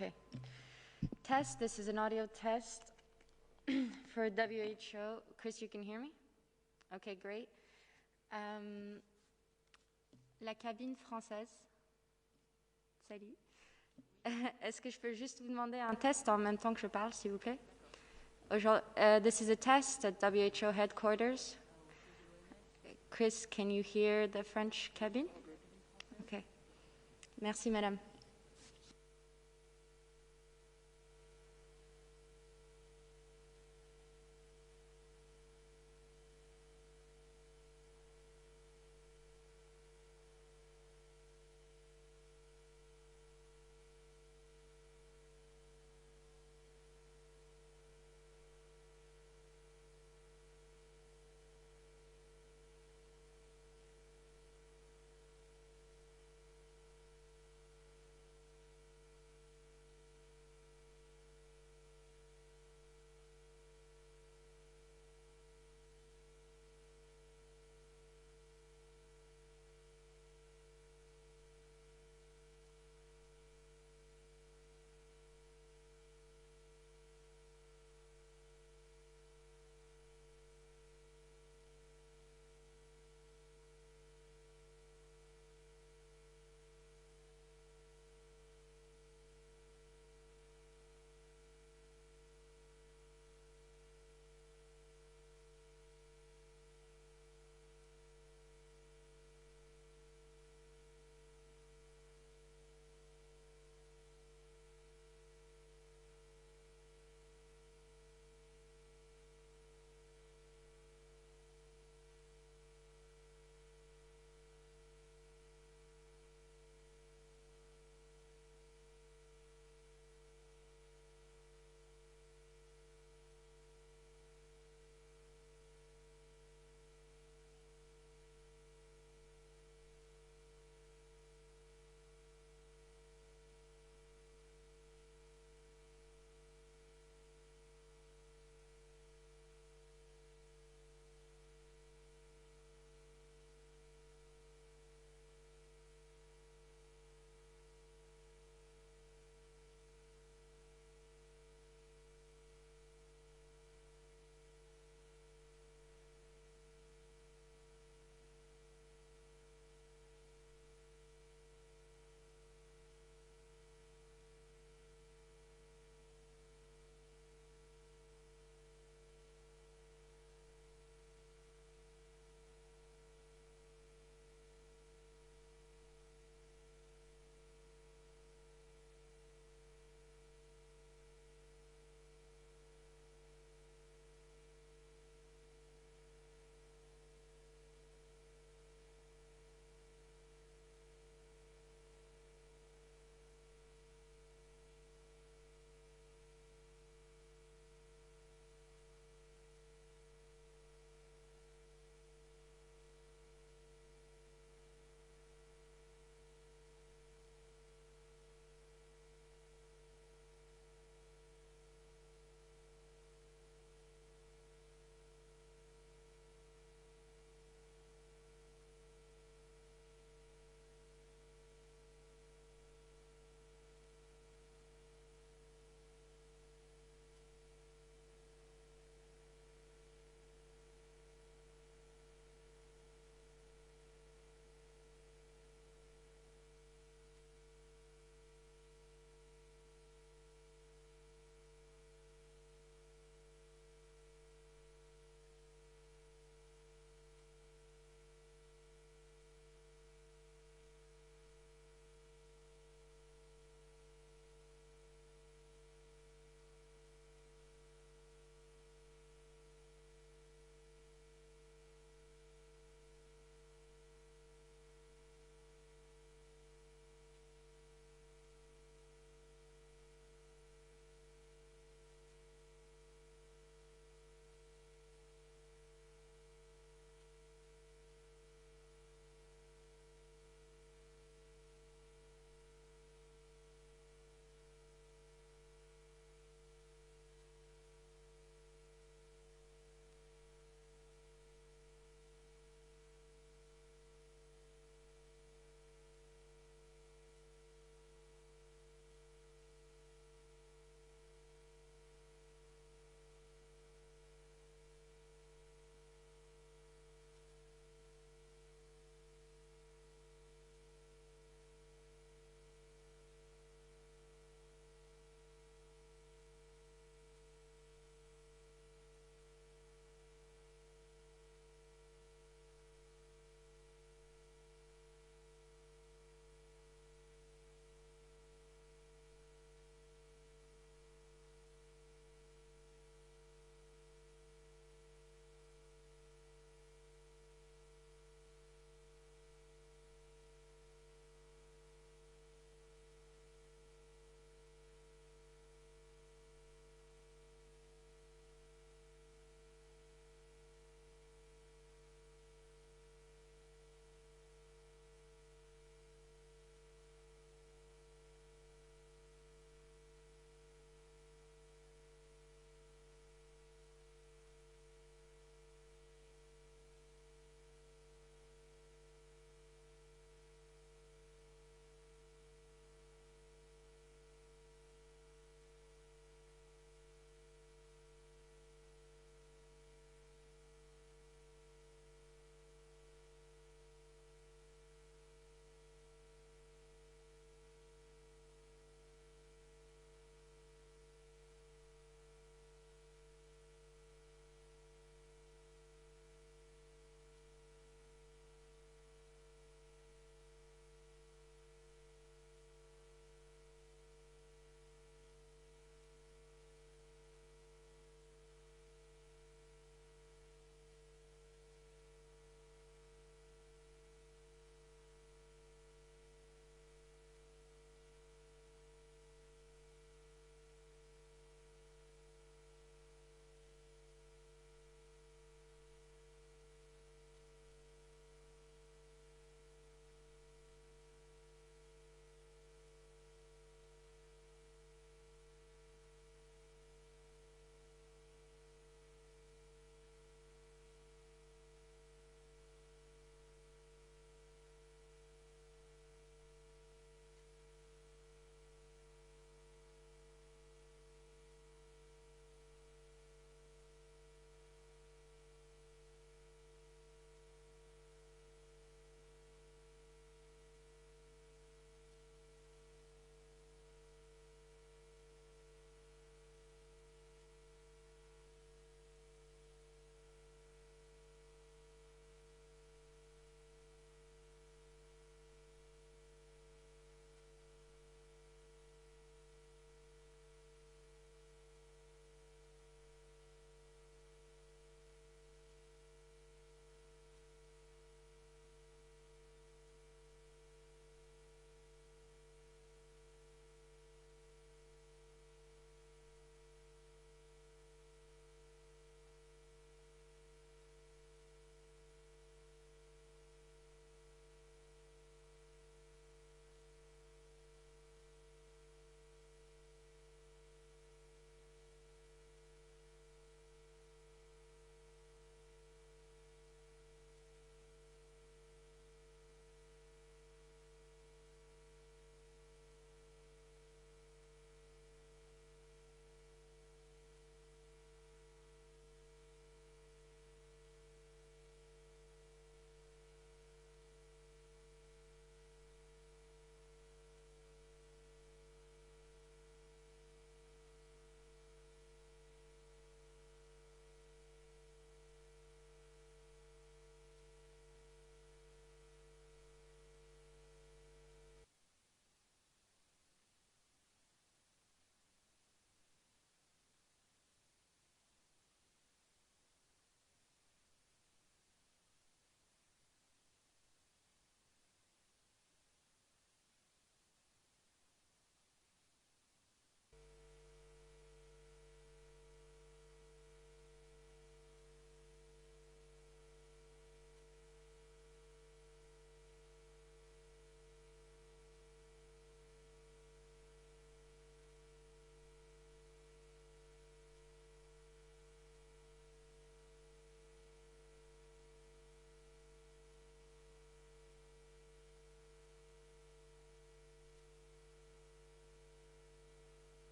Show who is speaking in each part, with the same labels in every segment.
Speaker 1: Okay. Test, this is an audio test for WHO. Chris, you can hear me? Okay, great. La cabine française. Salut. Est-ce que je peux juste vous demander un test en même temps que je parle, s'il vous plaît? This is a test at WHO headquarters. Chris, can you hear the French cabin? Okay. Merci, madame.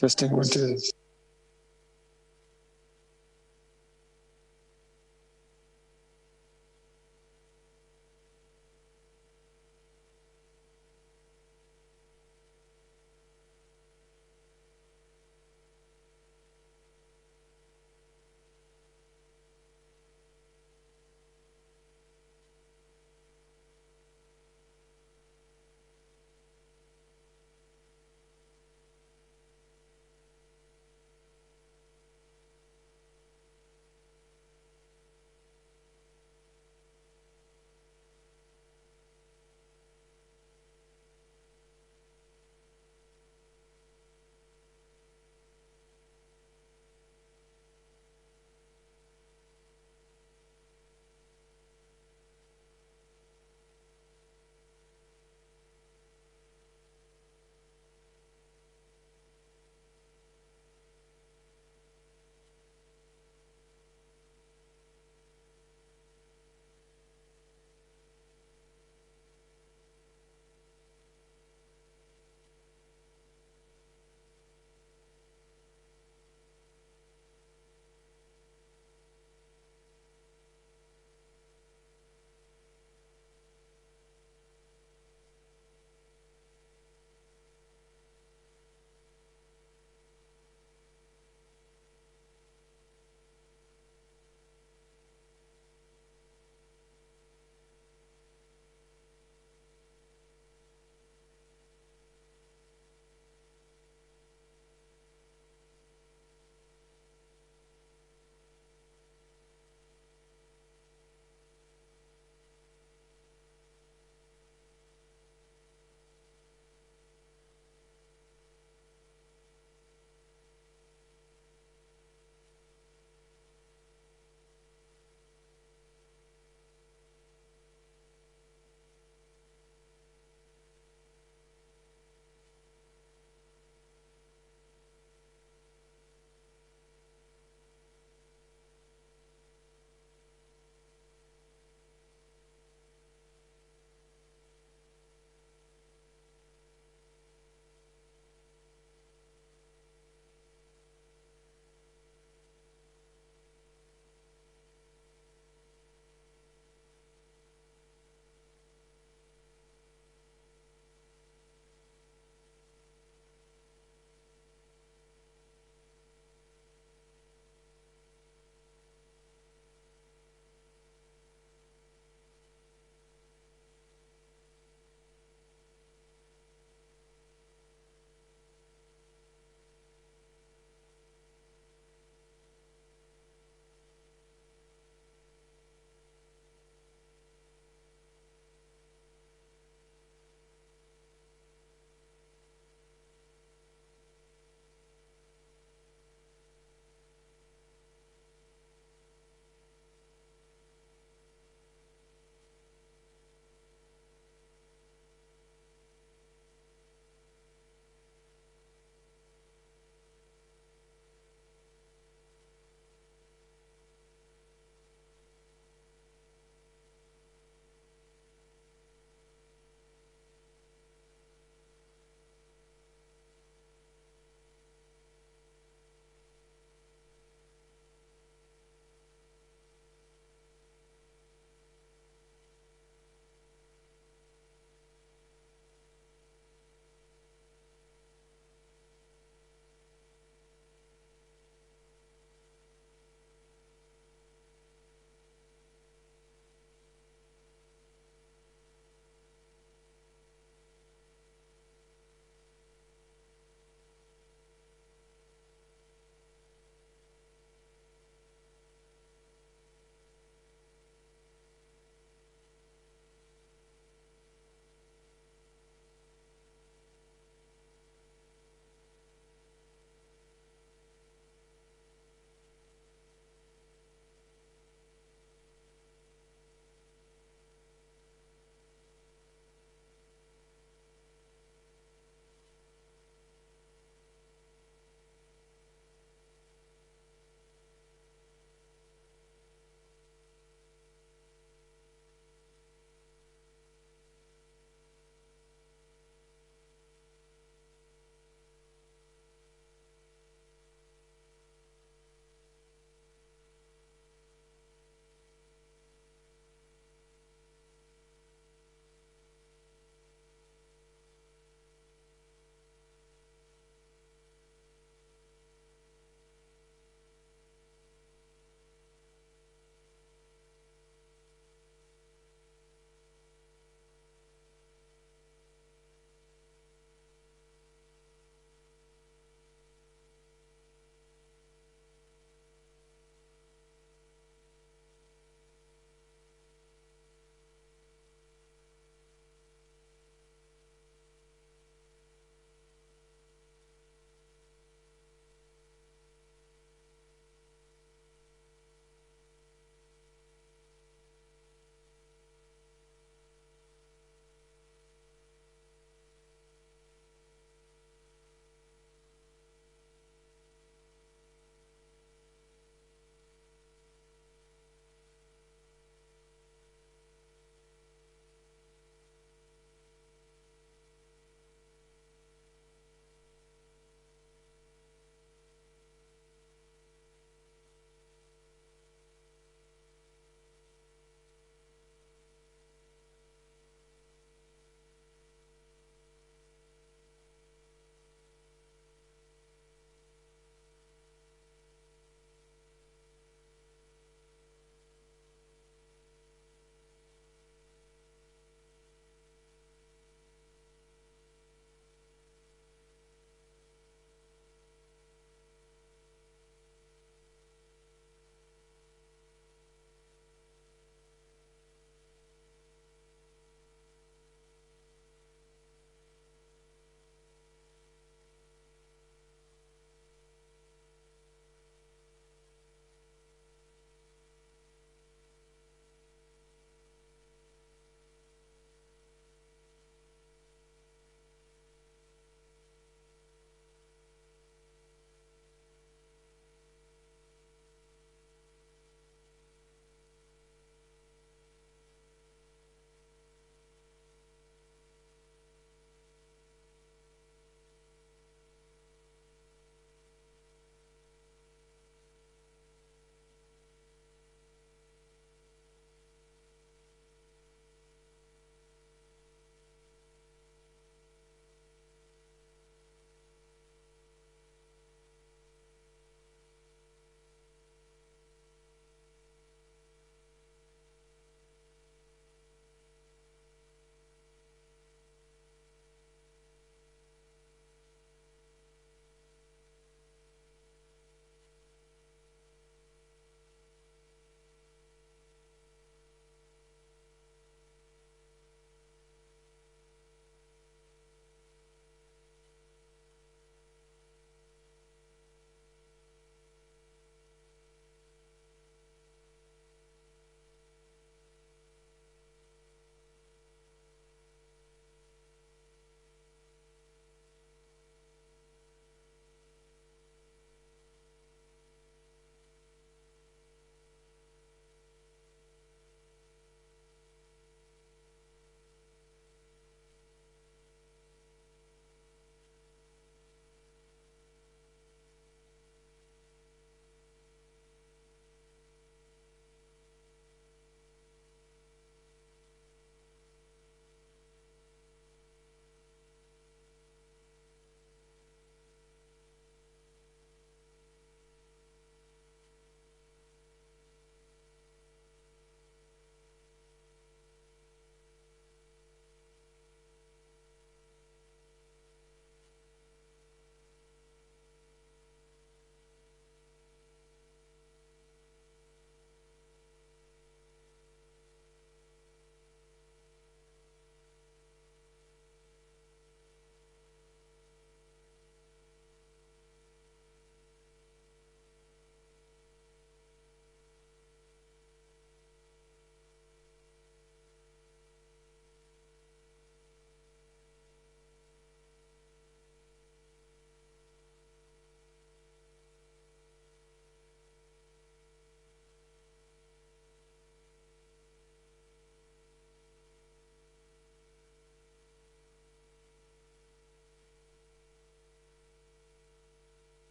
Speaker 2: Testing 1, 2.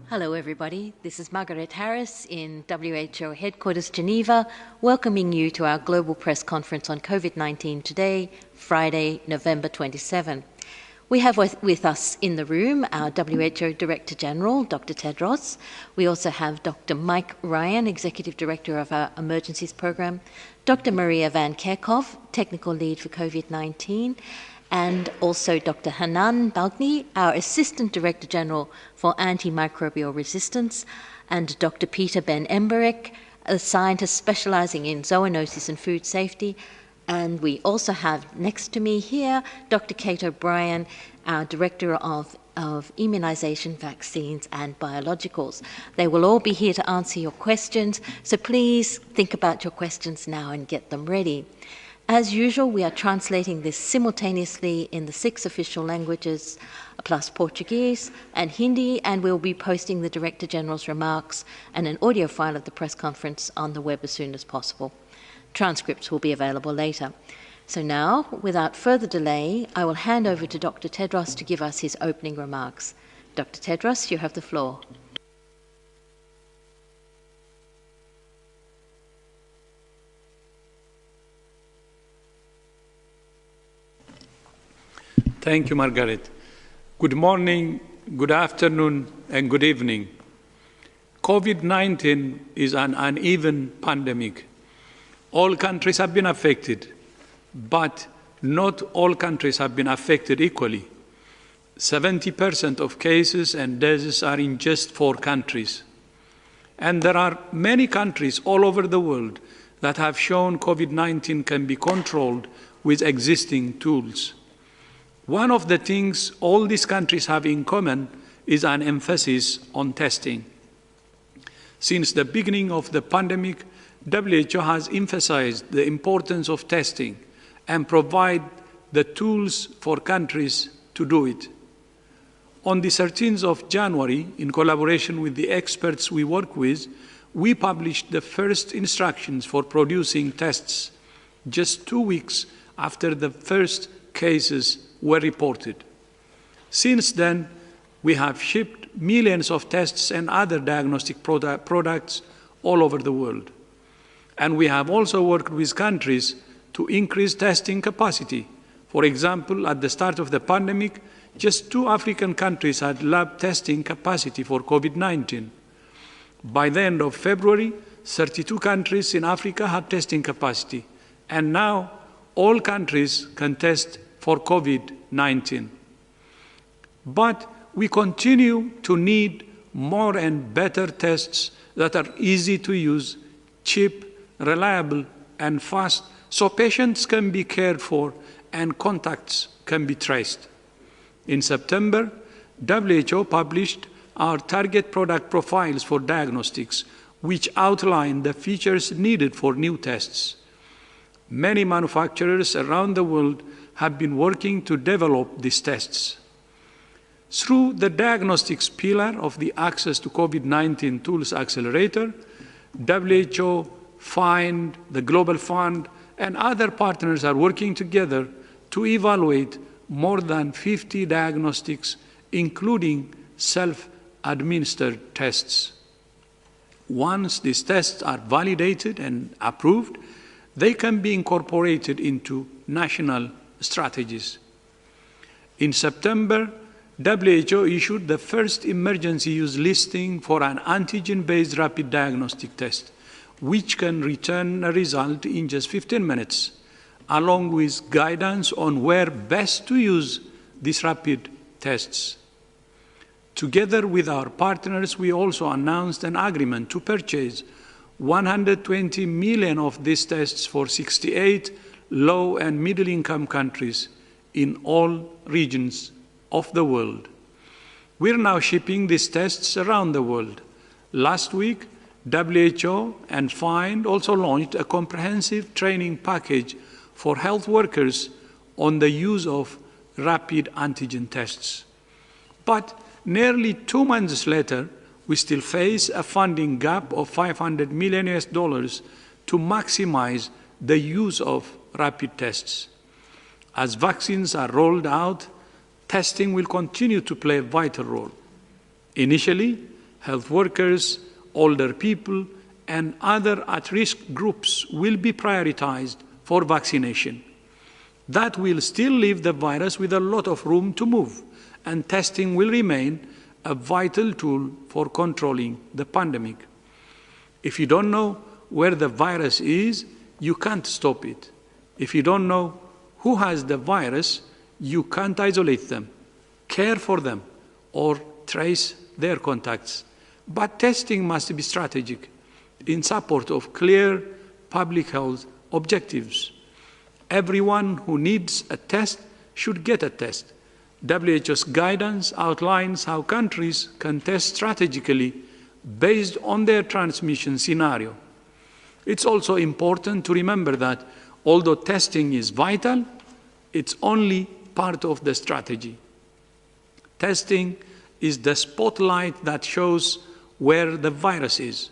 Speaker 2: Hello everybody, this is Margaret Harris in WHO Headquarters Geneva, welcoming you to our Global Press Conference on COVID-19 today, Friday, November 27. We have with us in the room our WHO Director General, Dr. Tedros. We also have Dr. Mike Ryan, Executive Director of our Emergencies Program, Dr. Maria Van Kerkhove, Technical Lead for COVID-19, and also Dr. Hanan Balgni, our Assistant Director General for Antimicrobial Resistance, and Dr. Peter Ben Emberick, a scientist specializing in zoonosis and food safety. And we also have next to me here Dr. Kate O'Brien, our Director of Immunization, Vaccines and Biologicals. They will all be here to answer your questions, so please think about your questions now and get them ready. As usual, we are translating this simultaneously in the 6 official languages, plus Portuguese and Hindi, and we'll be posting the Director General's remarks and an audio file of the press conference on the web as soon as possible. Transcripts will be available later. So now, without further delay, I will hand over to Dr. Tedros to give us his opening remarks. Dr. Tedros, you have the floor.
Speaker 3: Thank you, Margaret. Good morning, good afternoon, and good evening. COVID-19 is an uneven pandemic. All countries have been affected, but not all countries have been affected equally. 70% of cases and deaths are in just 4 countries. And there are many countries all over the world that have shown COVID-19 can be controlled with existing tools. One of the things all these countries have in common is an emphasis on testing. Since the beginning of the pandemic, WHO has emphasized the importance of testing and provide the tools for countries to do it. On the 13th of January, in collaboration with the experts we work with, we published the first instructions for producing tests, just 2 weeks after the first cases were reported. Since then, we have shipped millions of tests and other diagnostic products all over the world. And we have also worked with countries to increase testing capacity. For example, at the start of the pandemic, just 2 African countries had lab testing capacity for COVID-19. By the end of February, 32 countries in Africa had testing capacity. And now, all countries can test for COVID-19. But we continue to need more and better tests that are easy to use, cheap, reliable, and fast, so patients can be cared for and contacts can be traced. In September, WHO published our target product profiles for diagnostics, which outline the features needed for new tests. Many manufacturers around the world have been working to develop these tests. Through the diagnostics pillar of the Access to COVID-19 Tools Accelerator, WHO, FIND, the Global Fund, and other partners are working together to evaluate more than 50 diagnostics, including self-administered tests. Once these tests are validated and approved, they can be incorporated into national strategies. In September, WHO issued the first emergency use listing for an antigen-based rapid diagnostic test, which can return a result in just 15 minutes, along with guidance on where best to use these rapid tests. Together with our partners, we also announced an agreement to purchase 120 million of these tests for 68 low and middle-income countries in all regions of the world. We're now shipping these tests around the world. Last week, WHO and FIND also launched a comprehensive training package for health workers on the use of rapid antigen tests. But nearly 2 months later, we still face a funding gap of $500 million to maximize the use of rapid tests. As vaccines are rolled out, testing will continue to play a vital role. Initially, health workers, older people, and other at-risk groups will be prioritized for vaccination. That will still leave the virus with a lot of room to move, and testing will remain a vital tool for controlling the pandemic. If you don't know where the virus is, you can't stop it. If you don't know who has the virus, you can't isolate them, care for them, or trace their contacts. But testing must be strategic, in support of clear public health objectives. Everyone who needs a test should get a test. WHO's guidance outlines how countries can test strategically based on their transmission scenario. It's also important to remember that although testing is vital, it's only part of the strategy. Testing is the spotlight that shows where the virus is.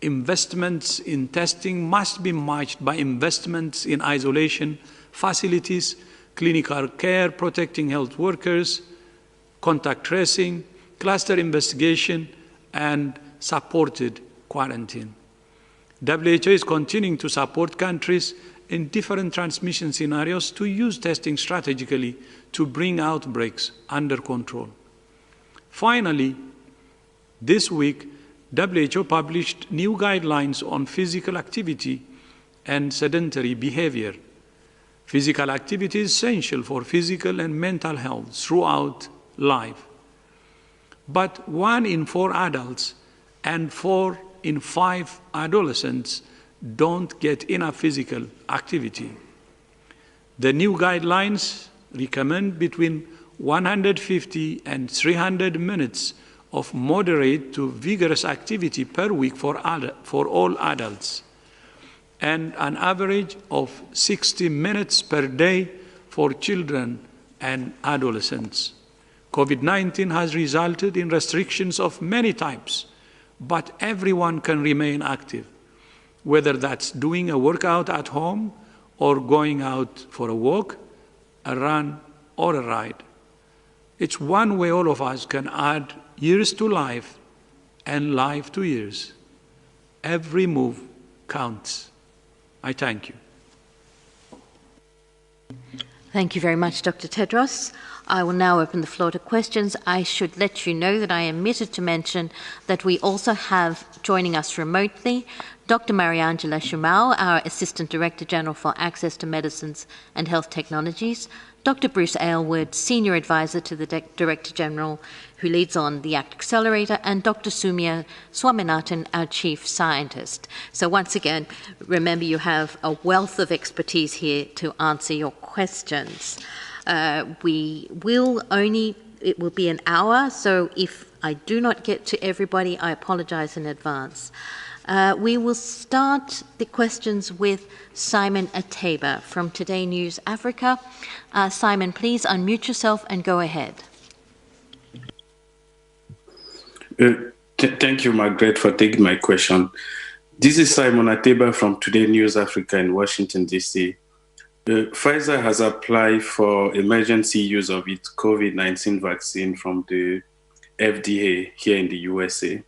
Speaker 3: Investments in testing must be matched by investments in isolation facilities, clinical care protecting health workers, contact tracing, cluster investigation, and supported quarantine. WHO is continuing to support countries in different transmission scenarios to use testing strategically to bring outbreaks under control. Finally, this week, WHO published new guidelines on physical activity and sedentary behavior. Physical activity is essential for physical and mental health throughout life. But 1 in 4 adults and 4 in 5 adolescents don't get enough physical activity. The new guidelines recommend between 150 and 300 minutes of moderate to vigorous activity per week for all adults, and an average of 60 minutes per day for children and adolescents. COVID-19 has resulted in restrictions of many types, but everyone can remain active, whether that's doing a workout at home or going out for a walk, a run, or a ride. It's one way all of us can add years to life and life to years. Every move counts. I thank you.
Speaker 2: Thank you very much, Dr. Tedros. I will now open the floor to questions. I should let you know that I omitted to mention that we also have joining us remotely Dr. Mariangela Shumao, our Assistant Director General for Access to Medicines and Health Technologies, Dr. Bruce Aylward, Senior Advisor to the Director General who leads on the ACT Accelerator, and Dr. Soumya Swaminathan, our Chief Scientist. So once again, remember you have a wealth of expertise here to answer your questions. It will be an hour, so if I do not get to everybody, I apologize in advance. We will start the questions with Simon Ateba from Today News Africa. Simon, please unmute yourself and go ahead.
Speaker 4: Thank you, Margaret, for taking my question. This is Simon Ateba from Today News Africa in Washington, D.C. Pfizer has applied for emergency use of its COVID-19 vaccine from the FDA here in the USA,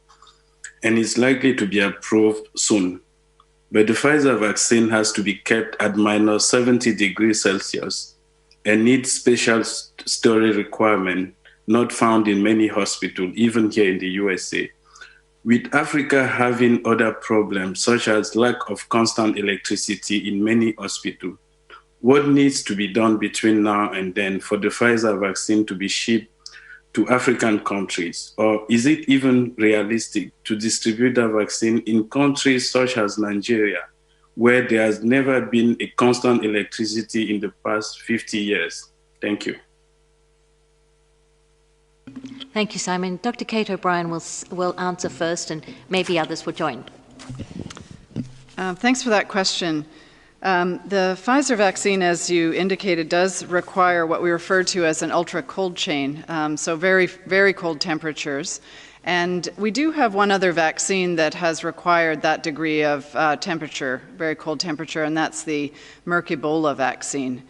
Speaker 4: and is likely to be approved soon. But the Pfizer vaccine has to be kept at minus 70 degrees Celsius and needs special storage requirement not found in many hospitals, even here in the USA. With Africa having other problems, such as lack of constant electricity in many hospitals, what needs to be done between now and then for the Pfizer vaccine to be shipped to African countries? Or is it even realistic to distribute the vaccine in countries such as Nigeria, where there has never been a constant electricity in the past 50 years? Thank you.
Speaker 2: Thank you, Simon. Dr. Kate O'Brien will answer first, and maybe others will join.
Speaker 5: Thanks for that question. The Pfizer vaccine, as you indicated, does require what we refer to as an ultra-cold chain, so very, very cold temperatures. And we do have one other vaccine that has required that degree of temperature, very cold temperature, and that's the Merck Ebola vaccine.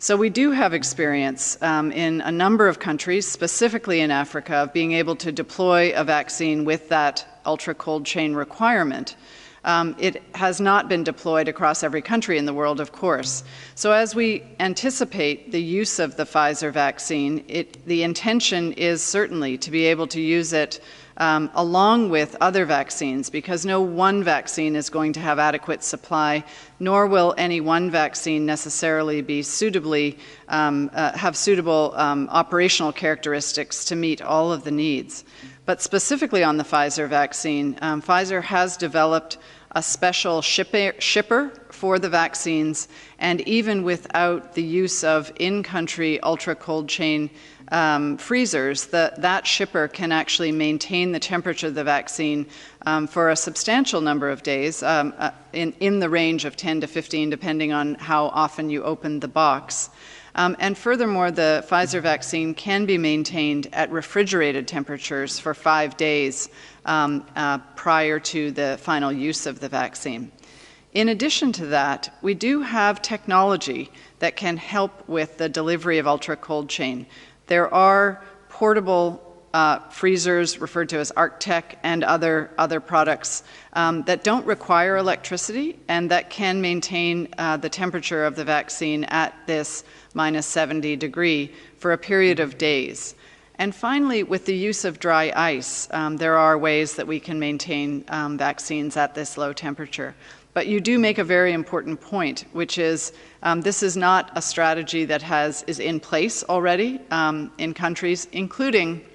Speaker 5: So we do have experience in a number of countries, specifically in Africa, of being able to deploy a vaccine with that ultra-cold chain requirement. It has not been deployed across every country in the world, of course. So as we anticipate the use of the Pfizer vaccine, the intention is certainly to be able to use it along with other vaccines, because no one vaccine is going to have adequate supply, nor will any one vaccine necessarily be suitably have suitable operational characteristics to meet all of the needs. But specifically on the Pfizer vaccine, Pfizer has developed a special shipper for the vaccines, and even without the use of in-country ultra-cold chain freezers, that shipper can actually maintain the temperature of the vaccine for a substantial number of days, in the range of 10 to 15, depending on how often you open the box. And furthermore, the Pfizer vaccine can be maintained at refrigerated temperatures for 5 days prior to the final use of the vaccine. In addition to that, we do have technology that can help with the delivery of ultra-cold chain. There are portable freezers referred to as ArcTech and other products that don't require electricity and that can maintain the temperature of the vaccine at this minus 70 degree for a period of days. And finally, with the use of dry ice, there are ways that we can maintain vaccines at this low temperature. But you do make a very important point, which is this is not a strategy that is in place already in countries, including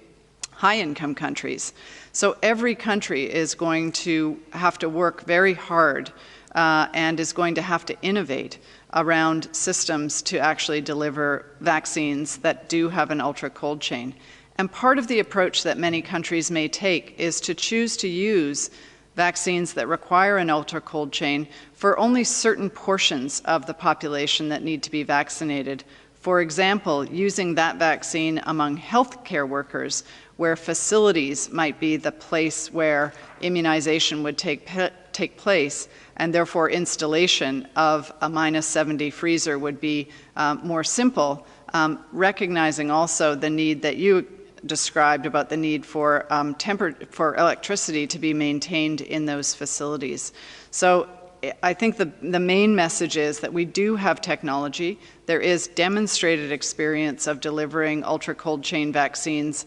Speaker 5: high-income countries. So every country is going to have to work very hard and is going to have to innovate around systems to actually deliver vaccines that do have an ultra-cold chain. And part of the approach that many countries may take is to choose to use vaccines that require an ultra-cold chain for only certain portions of the population that need to be vaccinated. For example, using that vaccine among healthcare workers, where facilities might be the place where immunization would take place, and therefore installation of a minus 70 freezer would be more simple, recognizing also the need that you described about the need for electricity to be maintained in those facilities. So I think the main message is that we do have technology. There is demonstrated experience of delivering ultra-cold chain vaccines,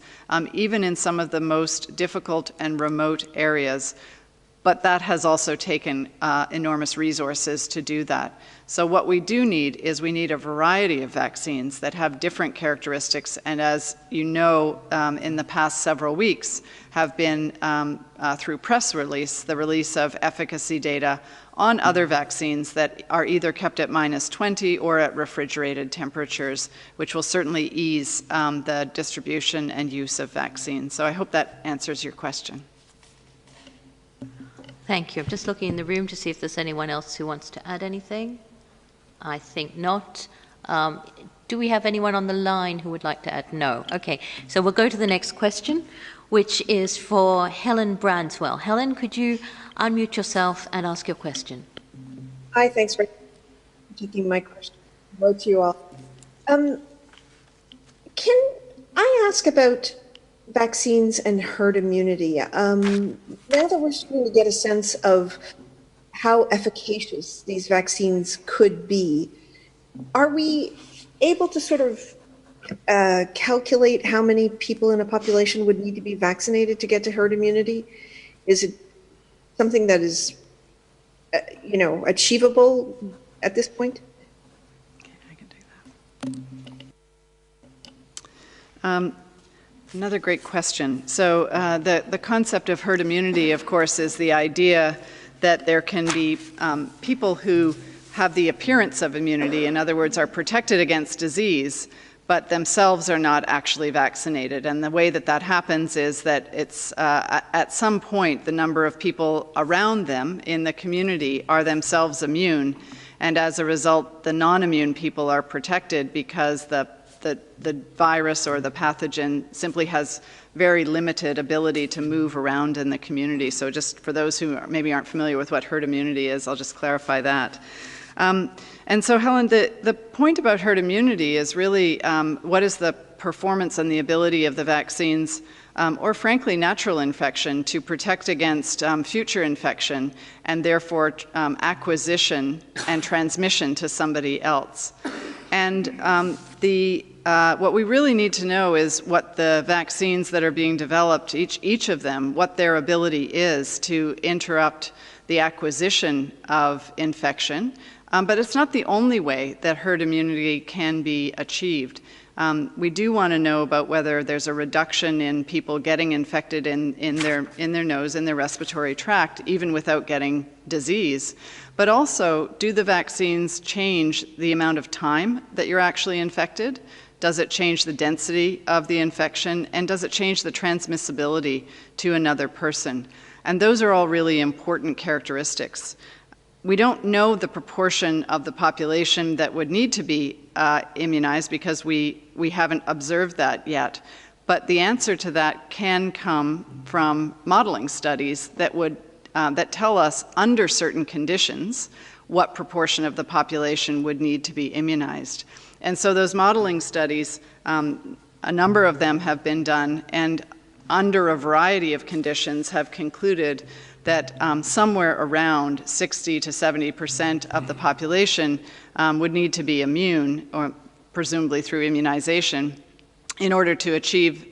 Speaker 5: even in some of the most difficult and remote areas. But that has also taken enormous resources to do that. So what we do need is we need a variety of vaccines that have different characteristics, and as you know, in the past several weeks have been, through press release, the release of efficacy data on other vaccines that are either kept at minus 20 or at refrigerated temperatures, which will certainly ease the distribution and use of vaccines. So I hope that answers your question.
Speaker 2: Thank you. I'm just looking in the room to see if there's anyone else who wants to add anything. I think not. Do we have anyone on the line who would like to add? No. Okay. So we'll go to the next question, which is for Helen Branswell. Helen, could you unmute yourself and ask your question?
Speaker 6: Hi, thanks for taking my question. Hello to you all. Can I ask about vaccines and herd immunity? Now that we're starting to get a sense of how efficacious these vaccines could be, are we able to sort of calculate how many people in a population would need to be vaccinated to get to herd immunity? Is it something that is, achievable at this point?
Speaker 5: I can take that. Another great question. So the concept of herd immunity, of course, is the idea that there can be people who have the appearance of immunity, in other words, are protected against disease, but themselves are not actually vaccinated. And the way that that happens is that it's at some point the number of people around them in the community are themselves immune, and as a result the non-immune people are protected because the virus or the pathogen simply has very limited ability to move around in the community. So just for those who maybe aren't familiar with what herd immunity is, I'll just clarify that. And so, Helen, the point about herd immunity is really what is the performance and the ability of the vaccines, or frankly, natural infection, to protect against future infection and therefore acquisition and transmission to somebody else. And what we really need to know is what the vaccines that are being developed, each of them, what their ability is to interrupt the acquisition of infection. But it's not the only way that herd immunity can be achieved. We do want to know about whether there's a reduction in people getting infected in their nose, in their respiratory tract, even without getting disease. But also, do the vaccines change the amount of time that you're actually infected? Does it change the density of the infection? And does it change the transmissibility to another person? And those are all really important characteristics. We don't know the proportion of the population that would need to be immunized because we haven't observed that yet. But the answer to that can come from modeling studies that would that tell us under certain conditions what proportion of the population would need to be immunized. And so those modeling studies, a number of them have been done, and under a variety of conditions have concluded that somewhere around 60 to 70% of the population would need to be immune, or presumably through immunization, in order to achieve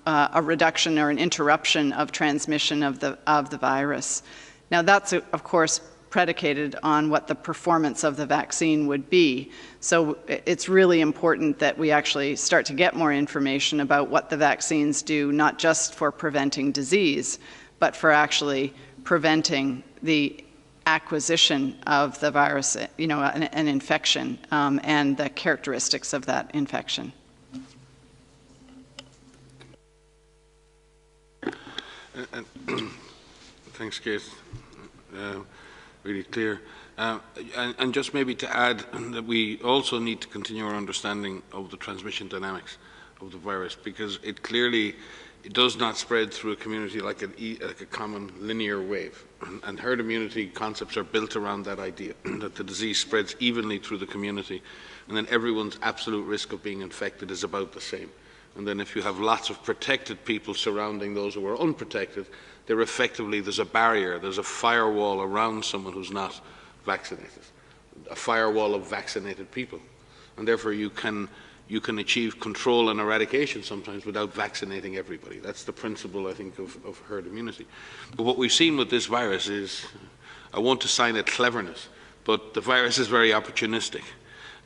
Speaker 5: a reduction or an interruption of transmission of the virus. Now that's, of course, predicated on what the performance of the vaccine would be. So it's really important that we actually start to get more information about what the vaccines do, not just for preventing disease, but for actually preventing the acquisition of the virus, an infection, and the characteristics of that infection.
Speaker 7: Thanks, Kate. Really clear. And just maybe to add that we also need to continue our understanding of the transmission dynamics of the virus, because it does not spread through a community like a common linear wave. And herd immunity concepts are built around that idea, that the disease spreads evenly through the community, and then everyone's absolute risk of being infected is about the same. And then if you have lots of protected people surrounding those who are unprotected, there's a barrier, there's a firewall around someone who's not vaccinated, a firewall of vaccinated people. And therefore you can achieve control and eradication sometimes without vaccinating everybody. That's the principle, I think, of herd immunity. But what we've seen with this virus is, I won't assign it cleverness, but the virus is very opportunistic.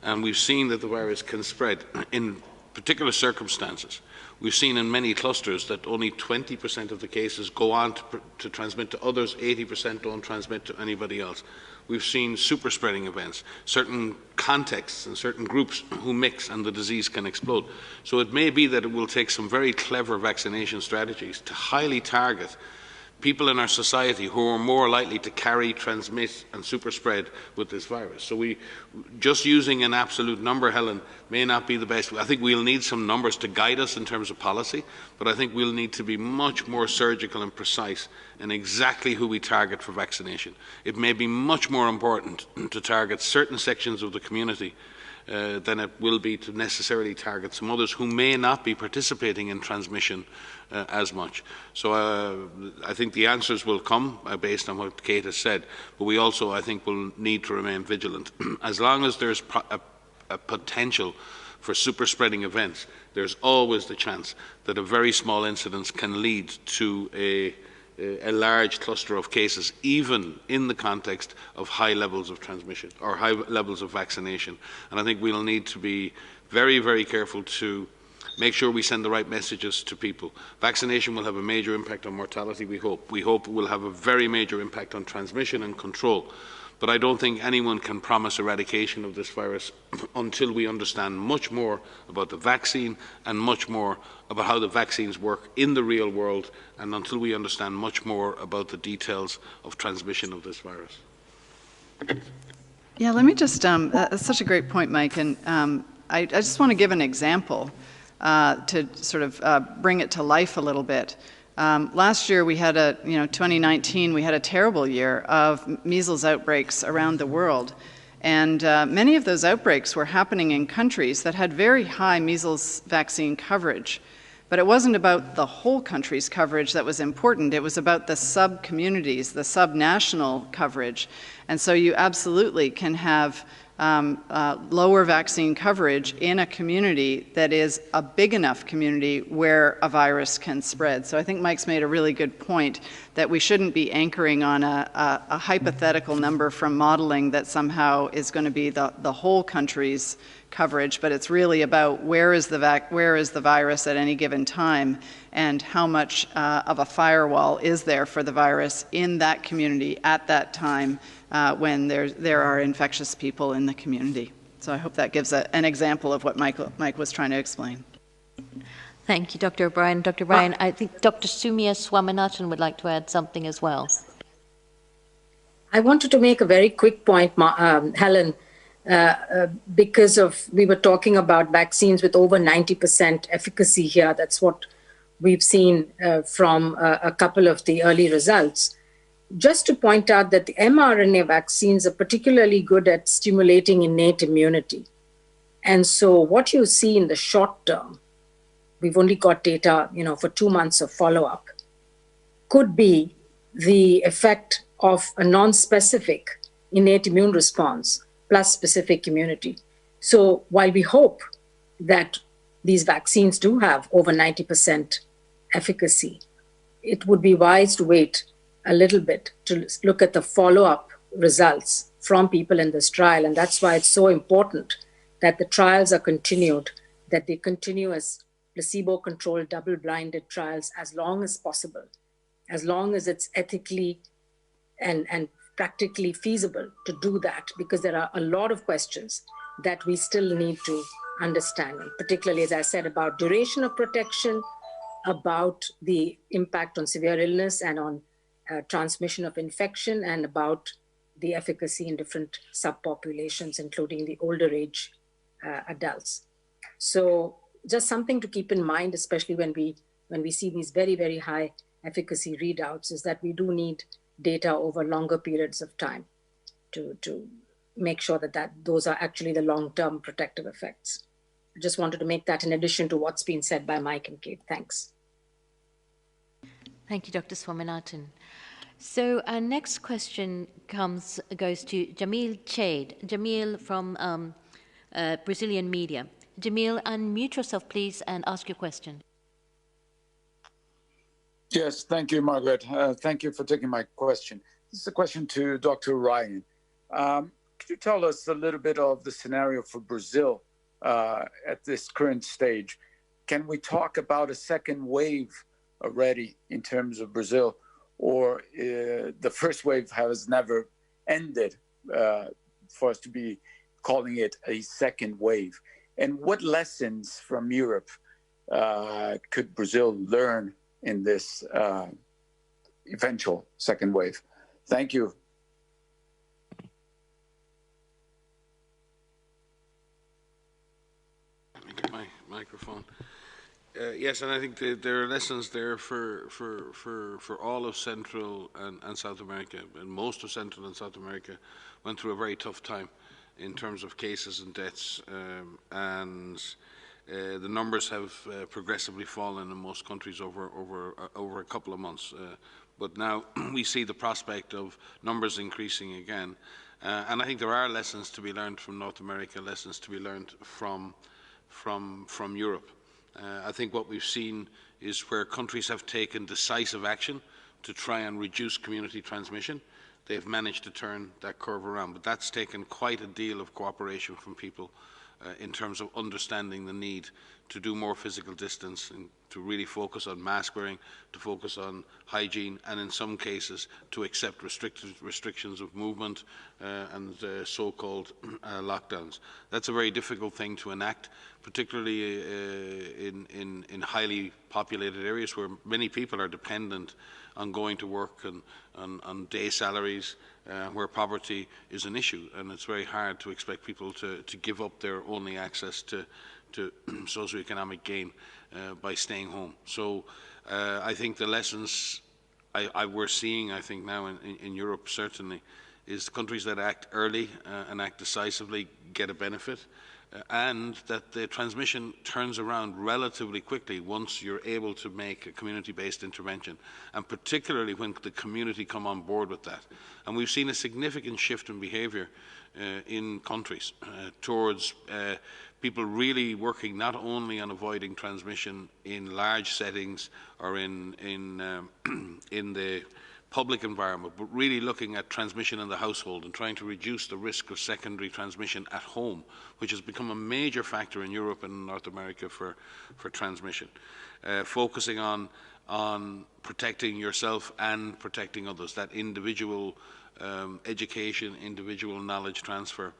Speaker 7: And we've seen that the virus can spread in particular circumstances. We've seen in many clusters that only 20% of the cases go on to transmit to others, 80% don't transmit to anybody else. We've seen super spreading events, certain contexts and certain groups who mix and the disease can explode. So it may be that it will take some very clever vaccination strategies to highly target people in our society who are more likely to carry, transmit and super spread with this virus. So just using an absolute number, Helen, may not be the best. I think we'll need some numbers to guide us in terms of policy, but I think we'll need to be much more surgical and precise in exactly who we target for vaccination. It may be much more important to target certain sections of the community than it will be to necessarily target some others who may not be participating in transmission as much. So I think the answers will come based on what Kate has said, but we also, I think, will need to remain vigilant. As long as there's a potential for super spreading events, there's always the chance that a very small incidence can lead to a large cluster of cases, even in the context of high levels of transmission or high levels of vaccination. And I think we'll need to be very, very careful to make sure we send the right messages to people. Vaccination will have a major impact on mortality, we hope. We hope it will have a very major impact on transmission and control. But I don't think anyone can promise eradication of this virus until we understand much more about the vaccine and much more about how the vaccines work in the real world, and until we understand much more about the details of transmission of this virus.
Speaker 5: Yeah, let me just, that's such a great point, Mike, and I just want to give an example to sort of bring it to life a little bit. Last year we had 2019, we had a terrible year of measles outbreaks around the world. And many of those outbreaks were happening in countries that had very high measles vaccine coverage. But it wasn't about the whole country's coverage that was important. It was about the sub-communities, the sub-national coverage. And so you absolutely can have lower vaccine coverage in a community that is a big enough community where a virus can spread. So I think Mike's made a really good point that we shouldn't be anchoring on a hypothetical number from modeling that somehow is going to be the whole country's coverage, but it's really about where is the virus at any given time and how much of a firewall is there for the virus in that community at that time when there are infectious people in the community. So I hope that gives an example of what Mike was trying to explain.
Speaker 2: Thank you, Dr. O'Brien. Dr. O'Brien, I think Dr. Soumya Swaminathan would like to add something as well.
Speaker 8: I wanted to make a very quick point, Helen, because we were talking about vaccines with over 90% efficacy here. That's what we've seen from a couple of the early results. Just to point out that the mRNA vaccines are particularly good at stimulating innate immunity. And so what you see in the short term, we've only got data, for 2 months of follow-up, could be the effect of a non-specific innate immune response plus specific immunity. So while we hope that these vaccines do have over 90% efficacy, it would be wise to wait a little bit to look at the follow-up results from people in this trial. And that's why it's so important that the trials are continued, that they continue as placebo-controlled, double-blinded trials as long as possible, as long as it's ethically and practically feasible to do that, because there are a lot of questions that we still need to understand, and particularly, as I said, about duration of protection, about the impact on severe illness and on transmission of infection, and about the efficacy in different subpopulations, including the older age adults. So just something to keep in mind, especially when we see these very, very high efficacy readouts, is that we do need data over longer periods of time to make sure that those are actually the long-term protective effects. I just wanted to make that in addition to what's been said by Mike and Kate. Thanks.
Speaker 2: Thank you, Dr. Swaminathan. So our next question goes to Jamil Chade. Jamil from Brazilian media. Jamil, unmute yourself, please, and ask your question.
Speaker 9: Yes, thank you, Margaret. Thank you for taking my question. This is a question to Dr. Ryan. Could you tell us a little bit of the scenario for Brazil at this current stage? Can we talk about a second wave already in terms of Brazil, or the first wave has never ended for us to be calling it a second wave? And what lessons from Europe could Brazil learn in this eventual second wave? Thank you.
Speaker 7: Let me get my microphone. Yes, and I think there are lessons there for all of Central and South America, and most of Central and South America went through a very tough time in terms of cases and deaths, and the numbers have progressively fallen in most countries over a couple of months. But now we see the prospect of numbers increasing again, and I think there are lessons to be learned from North America, lessons to be learned from Europe. I think what we've seen is where countries have taken decisive action to try and reduce community transmission, they've managed to turn that curve around. But that's taken quite a deal of cooperation from people in terms of understanding the need to do more physical distance and to really focus on mask wearing, to focus on hygiene, and in some cases to accept restrictions of movement and so-called lockdowns. That's a very difficult thing to enact, particularly in highly populated areas where many people are dependent on going to work and on day salaries, where poverty is an issue, and it's very hard to expect people to give up their only access to socioeconomic gain by staying home. So I think the lessons we're seeing, I think now in Europe certainly, is countries that act early and act decisively get a benefit, and that the transmission turns around relatively quickly once you're able to make a community-based intervention, and particularly when the community come on board with that. And we've seen a significant shift in behaviour in countries towards people really working not only on avoiding transmission in large settings or in the public environment, but really looking at transmission in the household and trying to reduce the risk of secondary transmission at home, which has become a major factor in Europe and North America for transmission. Focusing on protecting yourself and protecting others, that individual education, individual knowledge transfer,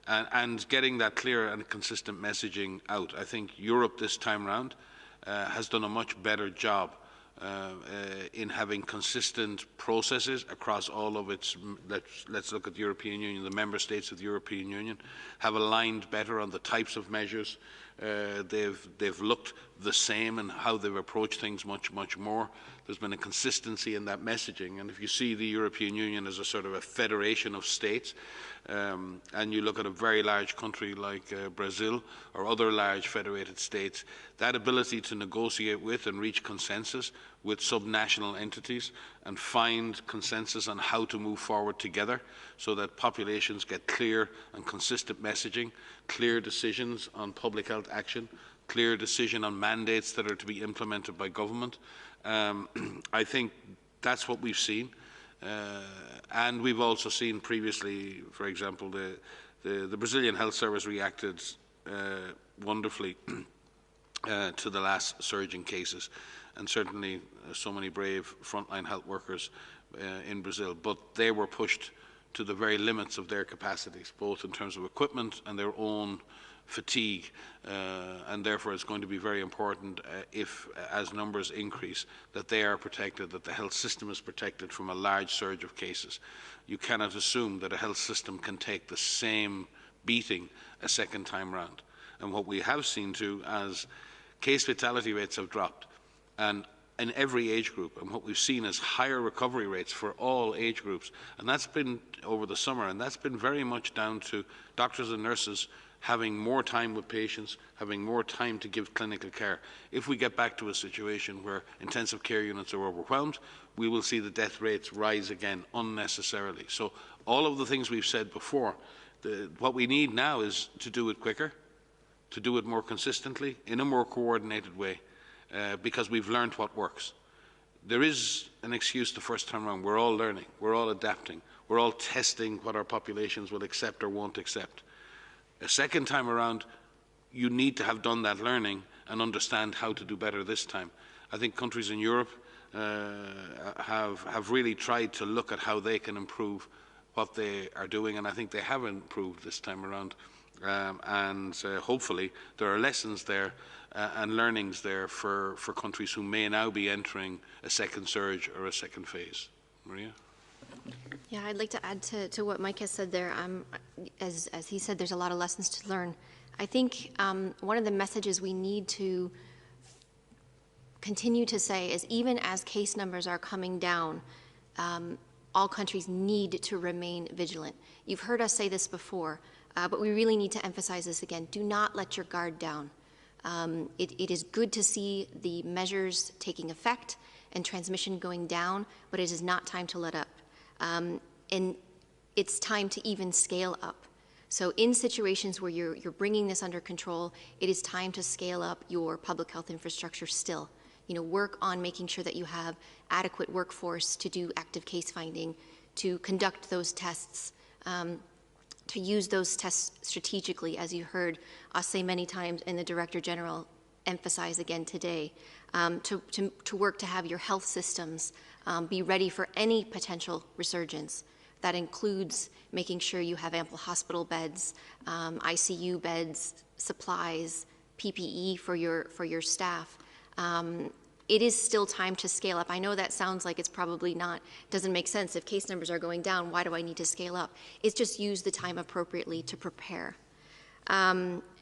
Speaker 7: and getting that clear and consistent messaging out. I think Europe this time round has done a much better job in having consistent processes across all of its, let's look at the European Union, the member states of the European Union have aligned better on the types of measures. They've looked the same in how they've approached things much more. There's been a consistency in that messaging, and if you see the European Union as a sort of a federation of states, and you look at a very large country like Brazil or other large federated states, that ability to negotiate with and reach consensus with subnational entities and find consensus on how to move forward together so that populations get clear and consistent messaging, clear decisions on public health action, clear decision on mandates that are to be implemented by government. I think that's what we've seen. And we've also seen previously, for example, the Brazilian Health Service reacted wonderfully to the last surge in cases, and certainly so many brave frontline health workers in Brazil, but they were pushed to the very limits of their capacities, both in terms of equipment and their own fatigue, and therefore it's going to be very important if, as numbers increase, that they are protected, that the health system is protected from a large surge of cases. You cannot assume that a health system can take the same beating a second time round. And what we have seen too, as case fatality rates have dropped, and in every age group, and what we've seen is higher recovery rates for all age groups, and that's been over the summer, and that's been very much down to doctors and nurses having more time with patients, having more time to give clinical care. If we get back to a situation where intensive care units are overwhelmed, we will see the death rates rise again unnecessarily. So all of the things we've said before, what we need now is to do it quicker, to do it more consistently, in a more coordinated way, because we've learned what works. There is an excuse the first time around. We're all learning, we're all adapting, we're all testing what our populations will accept or won't accept. A second time around, you need to have done that learning and understand how to do better this time. I think countries in Europe have really tried to look at how they can improve what they are doing, and I think they have improved this time around. Hopefully there are lessons there and learnings there for countries who may now be entering a second surge or a second phase. Maria?
Speaker 10: Yeah, I'd like to add to what Mike has said there. As he said, there's a lot of lessons to learn. I think one of the messages we need to continue to say is, even as case numbers are coming down, all countries need to remain vigilant. You've heard us say this before, but we really need to emphasize this again. Do not let your guard down. It is good to see the measures taking effect and transmission going down, but it is not time to let up. And it's time to even scale up. So in situations where you're bringing this under control, it is time to scale up your public health infrastructure still. Work on making sure that you have adequate workforce to do active case finding, to conduct those tests, to use those tests strategically, as you heard us say many times, and the Director General emphasize again today, to work to have your health systems be ready for any potential resurgence. That includes making sure you have ample hospital beds, ICU beds, supplies, PPE for your staff. It is still time to scale up. I know that sounds like it's probably not, doesn't make sense. If case numbers are going down, why do I need to scale up? It's just use the time appropriately to prepare.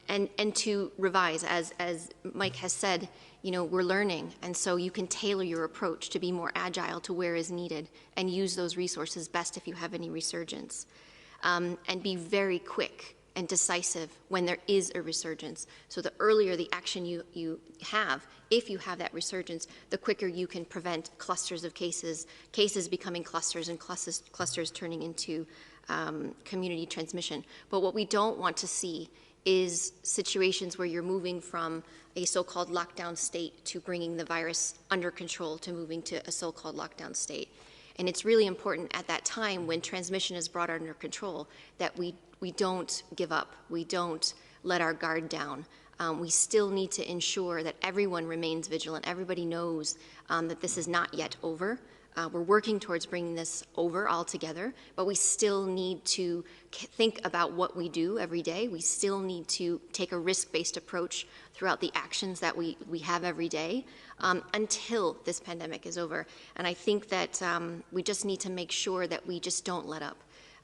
Speaker 10: and to revise, as Mike has said, we're learning, and so you can tailor your approach to be more agile to where is needed and use those resources best if you have any resurgence. And be very quick and decisive when there is a resurgence. So the earlier the action you have, if you have that resurgence, the quicker you can prevent clusters of cases becoming clusters and clusters turning into community transmission. But what we don't want to see is situations where you're moving from a so-called lockdown state to bringing the virus under control to moving to a so-called lockdown state. And it's really important at that time when transmission is brought under control that we don't give up, we don't let our guard down. We still need to ensure that everyone remains vigilant. Everybody knows that this is not yet over. We're working towards bringing this over altogether, but we still need to think about what we do every day. We still need to take a risk-based approach throughout the actions that we have every day until this pandemic is over. And I think that we just need to make sure that we just don't let up.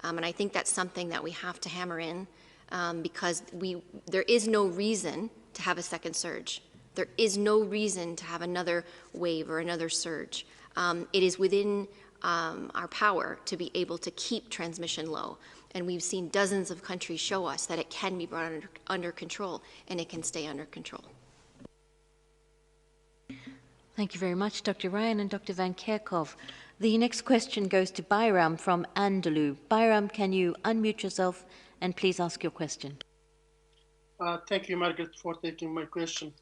Speaker 10: And I think that's something that we have to hammer in because there is no reason to have a second surge. There is no reason to have another wave or another surge. It is within our power to be able to keep transmission low. And we've seen dozens of countries show us that it can be brought under control and it can stay under control.
Speaker 2: Thank you very much, Dr. Ryan and Dr. Van Kerkhove. The next question goes to Bayram from Andalu. Bayram, can you unmute yourself and please ask your question?
Speaker 11: Thank you, Margaret, for taking my question.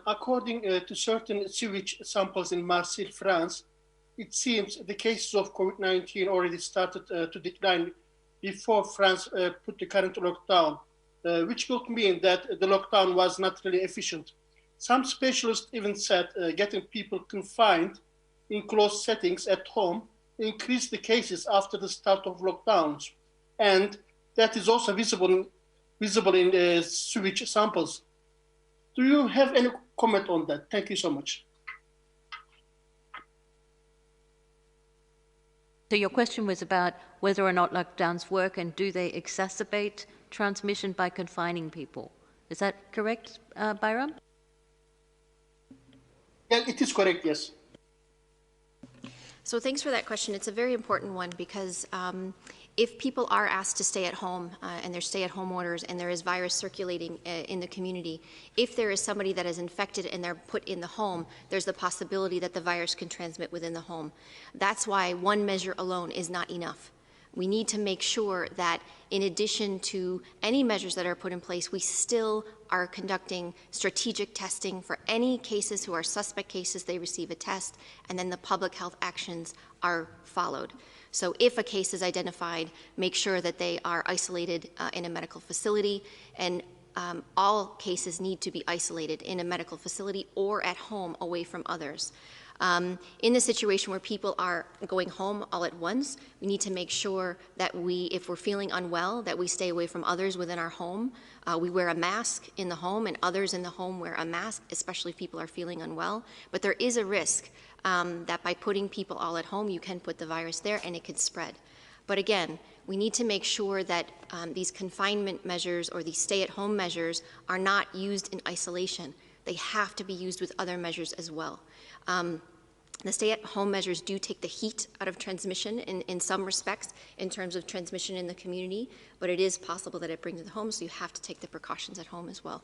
Speaker 11: According to certain sewage samples in Marseille, France, it seems the cases of COVID-19 already started to decline before France put the current lockdown, which could mean that the lockdown was not really efficient. Some specialists even said getting people confined in closed settings at home increased the cases after the start of lockdowns. And that is also visible in sewage samples. Do you have any comment on that? Thank you so much.
Speaker 2: So your question was about whether or not lockdowns work and do they exacerbate transmission by confining people. Is that correct, Bayram?
Speaker 11: Yeah, it is correct, yes.
Speaker 10: So thanks for that question. It's a very important one because if people are asked to stay at home and there's stay-at-home orders and there is virus circulating in the community, if there is somebody that is infected and they're put in the home, there's the possibility that the virus can transmit within the home. That's why one measure alone is not enough. We need to make sure that in addition to any measures that are put in place, we still are conducting strategic testing for any cases who are suspect cases. They receive a test, and then the public health actions are followed. So if a case is identified, make sure that they are isolated in a medical facility, and all cases need to be isolated in a medical facility or at home away from others. In the situation where people are going home all at once, we need to make sure that if we're feeling unwell, that we stay away from others within our home. We wear a mask in the home, and others in the home wear a mask, especially if people are feeling unwell. But there is a risk that by putting people all at home, you can put the virus there and it could spread. But again, we need to make sure that these confinement measures or these stay-at-home measures are not used in isolation. They have to be used with other measures as well. The stay-at-home measures do take the heat out of transmission in some respects in terms of transmission in the community, but it is possible that it brings it home, so you have to take the precautions at home as well.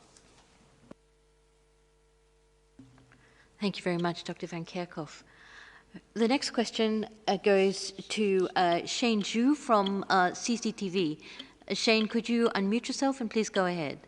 Speaker 2: Thank you very much, Dr. Van Kerkhove. The next question goes to Shane Zhu from CCTV. Shane, could you unmute yourself and please go ahead?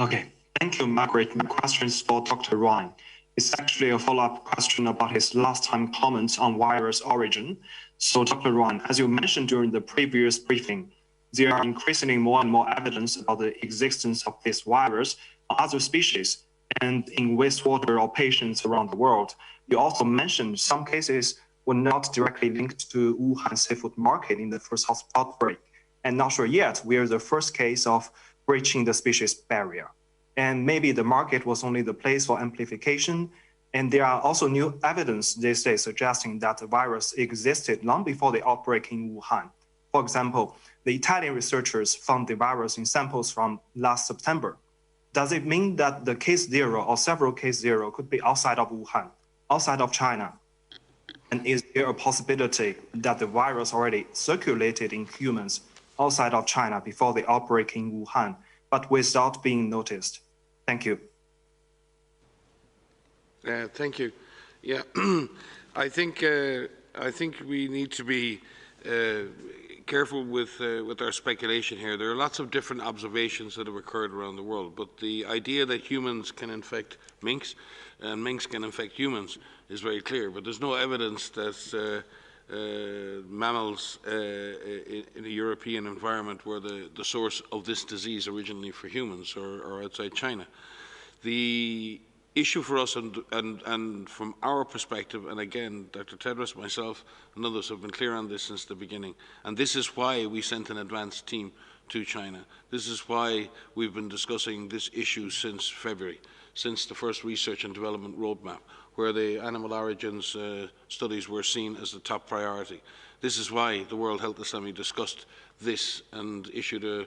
Speaker 12: Okay, thank you, Margaret. My question is for Dr. Ryan. It's actually a follow-up question about his last time comments on virus origin. So Dr. Ryan, as you mentioned during the previous briefing, there are increasingly more and more evidence about the existence of this virus on other species and in wastewater or patients around the world. You also mentioned some cases were not directly linked to Wuhan seafood market in the first outbreak, and not sure yet where the first case of breaching the species barrier. And maybe the market was only the place for amplification. And there are also new evidence these days suggesting that the virus existed long before the outbreak in Wuhan. For example, the Italian researchers found the virus in samples from last September. Does it mean that the case zero or several case zero could be outside of Wuhan, outside of China? And is there a possibility that the virus already circulated in humans outside of China before the outbreak in Wuhan, but without being noticed? Thank you.
Speaker 7: Thank you. Yeah, I think we need to be careful with our speculation here. There are lots of different observations that have occurred around the world, but the idea that humans can infect minks and minks can infect humans is very clear. But there's no evidence that mammals in a European environment were the source of this disease originally for humans or outside China. The issue for us, and from our perspective, and again, Dr. Tedros, myself, and others have been clear on this since the beginning, and this is why we sent an advanced team to China. This is why we've been discussing this issue since February, since the first research and development roadmap, where the animal origins studies were seen as the top priority. This is why the World Health Assembly discussed this and issued a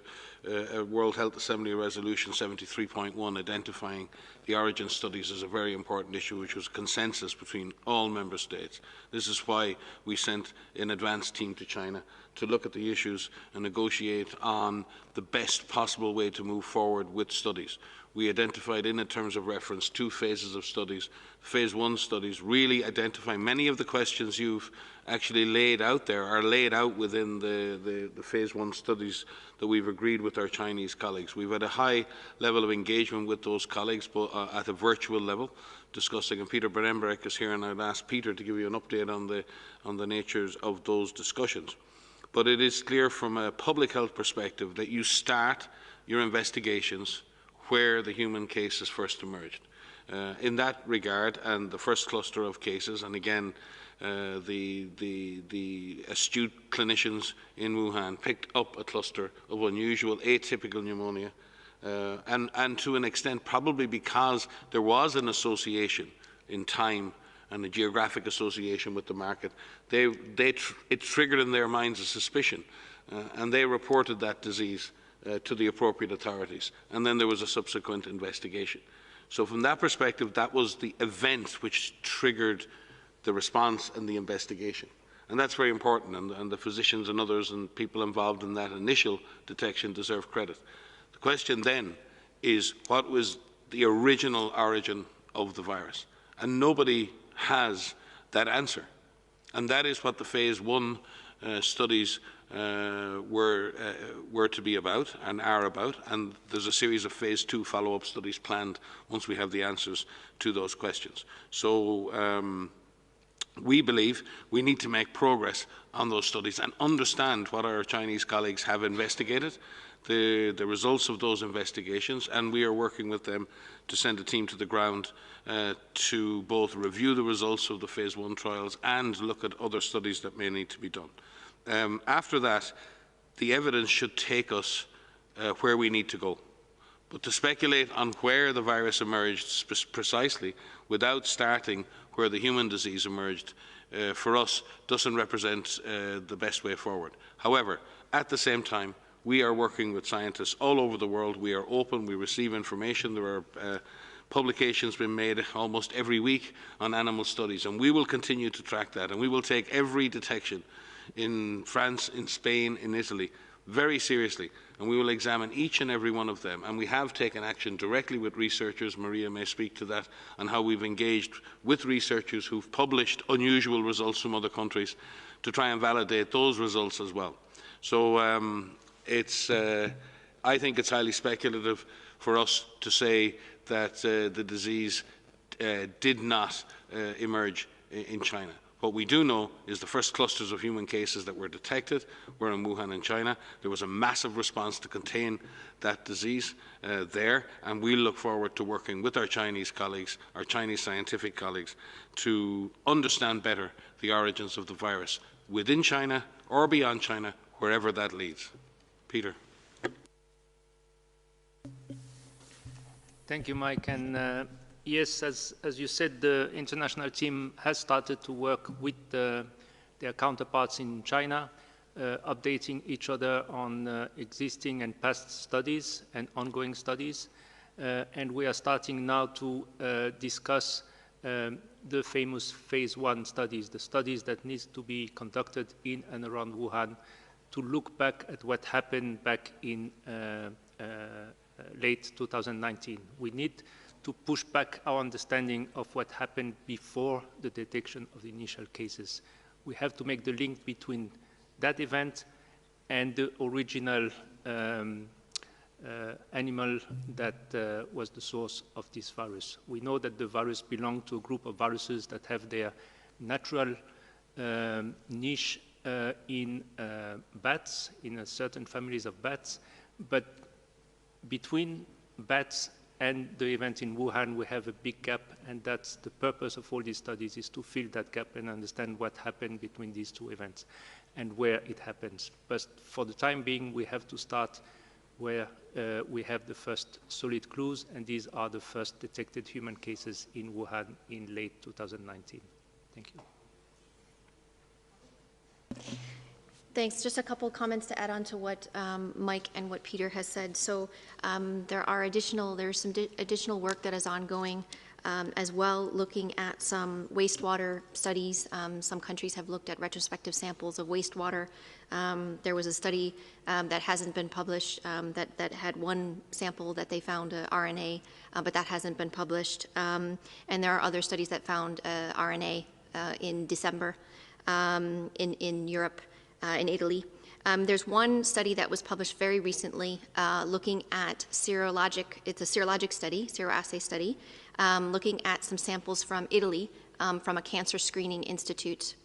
Speaker 7: World Health Assembly Resolution 73.1 identifying the origin studies as a very important issue, which was consensus between all member states. This is why we sent an advanced team to China to look at the issues and negotiate on the best possible way to move forward with studies. We identified in terms of reference 2 phases of studies. Phase 1 studies really identify many of the questions you've actually laid out there are laid out within the Phase 1 studies that we've agreed with our Chinese colleagues. We've had a high level of engagement with those colleagues, but at a virtual level, discussing, and Peter Bremberek is here, and I'd ask Peter to give you an update on the natures of those discussions. But it is clear from a public health perspective that you start your investigations where the human case has first emerged. In that regard, and the first cluster of cases, and again, the astute clinicians in Wuhan picked up a cluster of unusual atypical pneumonia, and to an extent probably because there was an association in time and a geographic association with the market, it triggered in their minds a suspicion, and they reported that disease to the appropriate authorities, and then there was a subsequent investigation. So from that perspective, that was the event which triggered the response and the investigation. And that's very important, and the physicians and others and people involved in that initial detection deserve credit. The question then is, what was the original origin of the virus? And nobody has that answer. And that is what the Phase 1 studies were to be about and are about, and there's a series of Phase 2 follow-up studies planned once we have the answers to those questions. So we believe we need to make progress on those studies and understand what our Chinese colleagues have investigated, the results of those investigations, and we are working with them to send a team to the ground to both review the results of the Phase 1 trials and look at other studies that may need to be done. After that, the evidence should take us where we need to go. But to speculate on where the virus emerged precisely without starting where the human disease emerged, for us, doesn't represent the best way forward. However, at the same time, we are working with scientists all over the world. We are open, we receive information. There are publications being made almost every week on animal studies, and we will continue to track that, and we will take every detection in France, in Spain, in Italy, very seriously, and we will examine each and every one of them. And we have taken action directly with researchers. Maria may speak to that, and how we've engaged with researchers who've published unusual results from other countries to try and validate those results as well. So I think it's highly speculative for us to say that the disease did not emerge in China. What we do know is the first clusters of human cases that were detected were in Wuhan in China. There was a massive response to contain that disease there, and we look forward to working with our Chinese colleagues, our Chinese scientific colleagues, to understand better the origins of the virus within China or beyond China, wherever that leads. Peter.
Speaker 13: Thank you, Mike. And yes, as you said, the international team has started to work with their counterparts in China. updating each other on existing and past studies and ongoing studies. And we are starting now to discuss the famous phase 1 studies, the studies that need to be conducted in and around Wuhan to look back at what happened back in late 2019. We need to push back our understanding of what happened before the detection of the initial cases. We have to make the link between that event and the original animal that was the source of this virus. We know that the virus belongs to a group of viruses that have their natural niche in bats, in certain families of bats, but between bats and the event in Wuhan, we have a big gap, and that's the purpose of all these studies, is to fill that gap and understand what happened between these two events and where it happens. But for the time being, we have to start where we have the first solid clues, and these are the first detected human cases in Wuhan in late 2019. Thank you.
Speaker 10: Thanks. Just a couple comments to add on to what Mike and what Peter has said. So there's some additional work that is ongoing as well, looking at some wastewater studies. Some countries have looked at retrospective samples of wastewater. There was a study that hasn't been published that had one sample that they found RNA, but that hasn't been published. And there are other studies that found RNA in December in Europe. In Italy. There's one study that was published very recently looking at it's a serologic study, seroassay study, looking at some samples from Italy from a cancer screening institute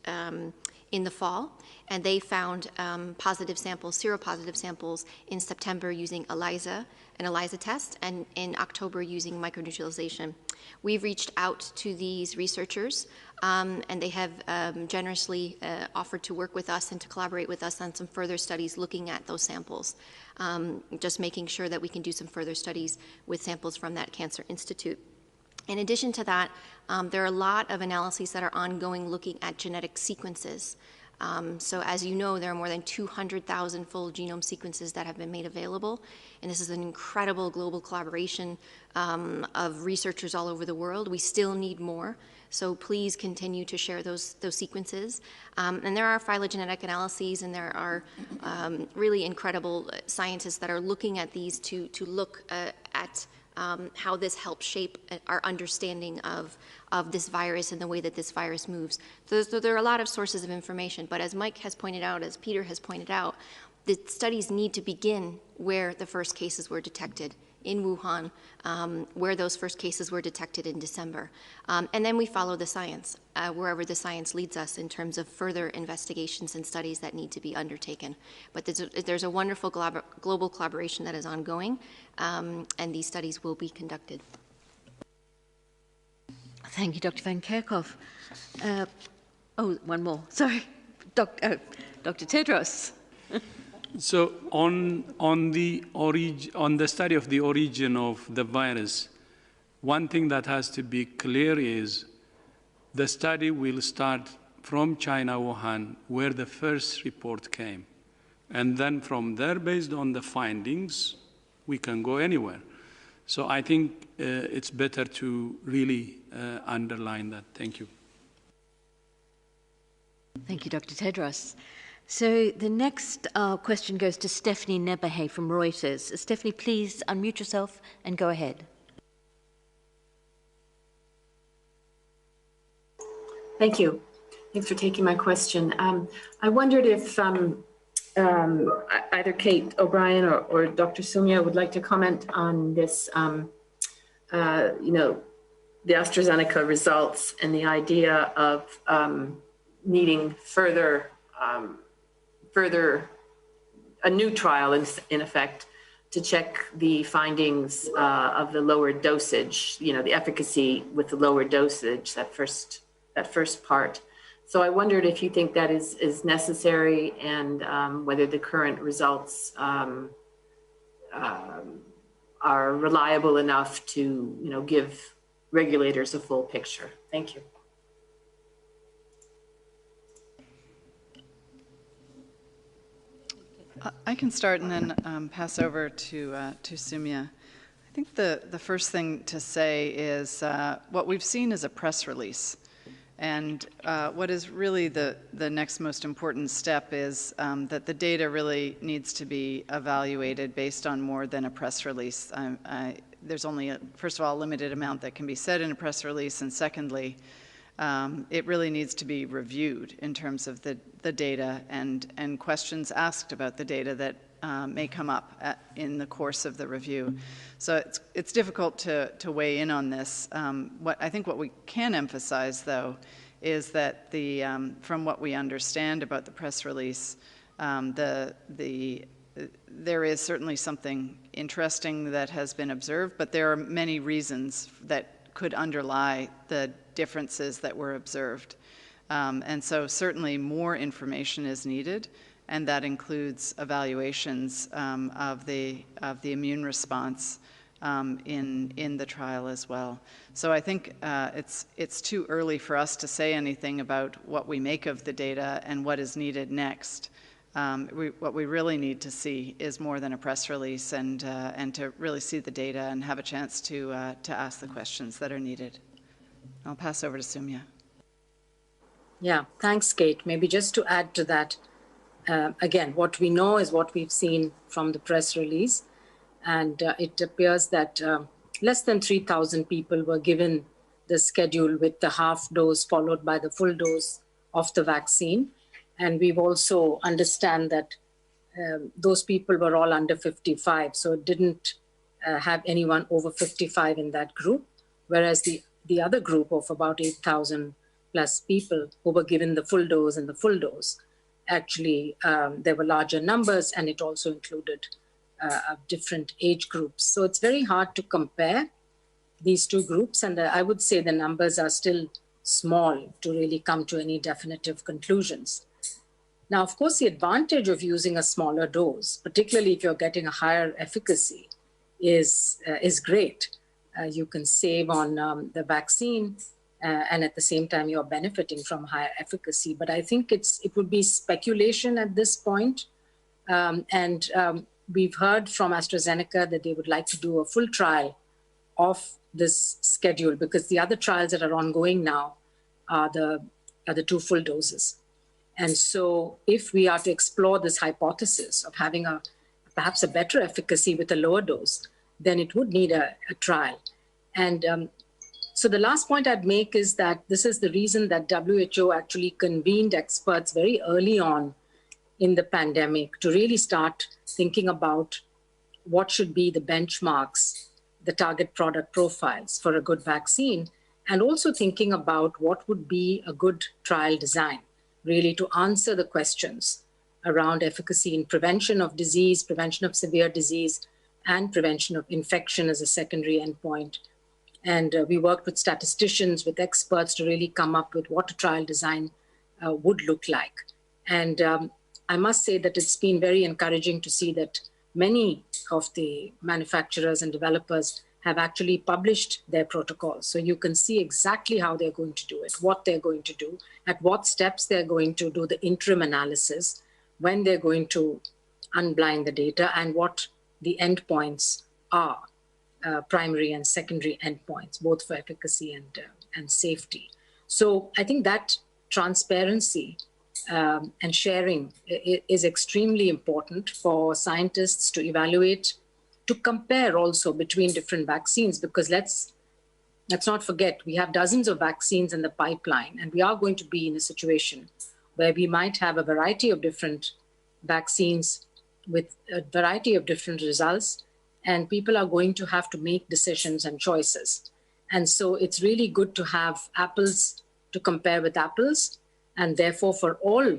Speaker 10: in the fall, and they found positive samples, seropositive samples in September using an ELISA test, and in October using microneutralization. We've reached out to these researchers, and they have generously offered to work with us and to collaborate with us on some further studies looking at those samples, just making sure that we can do some further studies with samples from that cancer institute. In addition to that, there are a lot of analyses that are ongoing looking at genetic sequences. So as you know, there are more than 200,000 full genome sequences that have been made available, and this is an incredible global collaboration of researchers all over the world. We still need more, so please continue to share those sequences. And there are phylogenetic analyses, and there are really incredible scientists that are looking at these to look at how this helps shape our understanding of this virus and the way that this virus moves. So there are a lot of sources of information, but as Mike has pointed out, as Peter has pointed out, the studies need to begin where the first cases were detected, in Wuhan, where those first cases were detected in December. And then we follow the science, wherever the science leads us in terms of further investigations and studies that need to be undertaken. But there's a wonderful global collaboration that is ongoing, and these studies will be conducted.
Speaker 2: Thank you, Dr. Van Kerkhoff. One more. Sorry, Dr. Tedros.
Speaker 3: So on the study of the origin of the virus, one thing that has to be clear is the study will start from China, Wuhan, where the first report came. And then from there, based on the findings, we can go anywhere. So I think it's better to really underline that. Thank you.
Speaker 2: Thank you, Dr. Tedros. So the next question goes to Stephanie Nebahay from Reuters. Stephanie, please unmute yourself and go ahead.
Speaker 14: Thank you. Thanks for taking my question. I wondered if either Kate O'Brien or Dr. Sumia would like to comment on this, the AstraZeneca results and the idea of needing further a new trial in effect to check the findings of the lower dosage, the efficacy with the lower dosage, that first part. So I wondered if you think that is necessary, and whether the current results are reliable enough to give regulators a full picture. Thank you.
Speaker 5: I can start and then pass over to Soumya. I think the first thing to say is what we've seen is a press release. And what is really the next most important step is that the data really needs to be evaluated based on more than a press release. There's only, first of all, a limited amount that can be said in a press release, and secondly, it really needs to be reviewed in terms of the data and questions asked about the data that may come up in the course of the review. So it's difficult to weigh in on this. I think what we can emphasize, though, is that from what we understand about the press release, there is certainly something interesting that has been observed, but there are many reasons that could underlie the differences that were observed. And so certainly more information is needed, and that includes evaluations of the immune response in the trial as well. So I think it's too early for us to say anything about what we make of the data and what is needed next. What we really need to see is more than a press release, and to really see the data and have a chance to ask the questions that are needed. I'll pass over to Soumya.
Speaker 8: Yeah, thanks, Kate. Maybe just to add to that, again, what we know is what we've seen from the press release, and it appears that less than 3,000 people were given the schedule with the half dose followed by the full dose of the vaccine. And we've also understand that those people were all under 55, so it didn't have anyone over 55 in that group, whereas the other group of about 8,000 plus people who were given the full dose and the full dose, actually there were larger numbers, and it also included different age groups. So it's very hard to compare these two groups, and I would say the numbers are still small to really come to any definitive conclusions. Now, of course, the advantage of using a smaller dose, particularly if you're getting a higher efficacy, is great. You can save on the vaccine, and at the same time, you're benefiting from higher efficacy. But I think it would be speculation at this point. We've heard from AstraZeneca that they would like to do a full trial of this schedule, because the other trials that are ongoing now are the two full doses. And so if we are to explore this hypothesis of having perhaps a better efficacy with a lower dose, then it would need a trial. And so the last point I'd make is that this is the reason that WHO actually convened experts very early on in the pandemic to really start thinking about what should be the benchmarks, the target product profiles for a good vaccine, and also thinking about what would be a good trial design, really to answer the questions around efficacy in prevention of disease, prevention of severe disease, and prevention of infection as a secondary endpoint. And we worked with statisticians, with experts to really come up with what a trial design would look like. And I must say that it's been very encouraging to see that many of the manufacturers and developers have actually published their protocols. So you can see exactly how they're going to do it, what they're going to do, at what steps they're going to do the interim analysis, when they're going to unblind the data, and what the endpoints are, primary and secondary endpoints, both for efficacy and safety. So I think that transparency and sharing is extremely important for scientists to evaluate, to compare also between different vaccines, because let's not forget, we have dozens of vaccines in the pipeline, and we are going to be in a situation where we might have a variety of different vaccines with a variety of different results, and people are going to have to make decisions and choices. And so it's really good to have apples to compare with apples, and therefore for all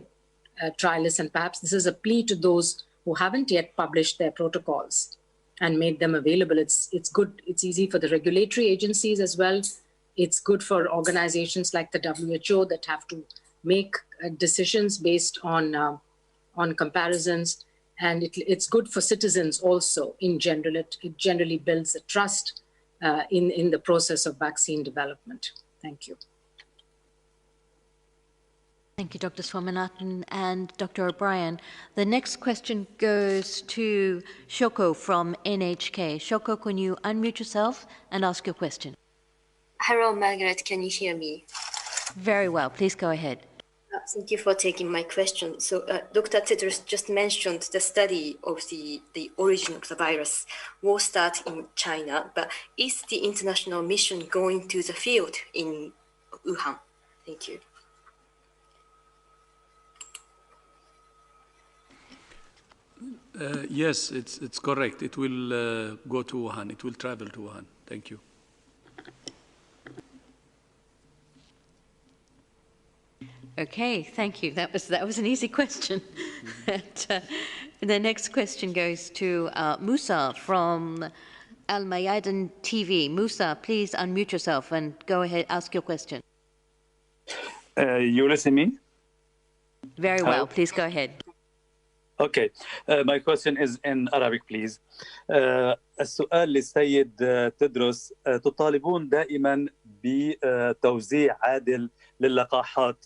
Speaker 8: trialists, and perhaps this is a plea to those who haven't yet published their protocols and made them available. It's good, it's easy for the regulatory agencies as well. It's good for organizations like the WHO that have to make decisions based on comparisons. And it's good for citizens also in general. It generally builds a trust in the process of vaccine development. Thank you.
Speaker 2: Thank you, Dr. Swaminathan and Dr. O'Brien. The next question goes to Shoko from NHK. Shoko, can you unmute yourself and ask your question?
Speaker 15: Hello, Margaret. Can you hear me?
Speaker 2: Very well. Please go ahead.
Speaker 15: Thank you for taking my question. So Dr. Tedros just mentioned the study of the origin of the virus will start in China, but is the international mission going to the field in Wuhan? Thank you.
Speaker 3: Yes, it's correct. It will go to Wuhan. It will travel to Wuhan. Thank you.
Speaker 2: Okay, thank you. That was an easy question. The next question goes to Musa from Al Mayadin TV. Musa, please unmute yourself and go ahead, ask your question.
Speaker 16: You listen me?
Speaker 2: Very well. Please go ahead.
Speaker 16: Okay. My question is in Arabic, please. السؤال للسيد تدرس تطالبون دائما بتوزيع عادل للقاحات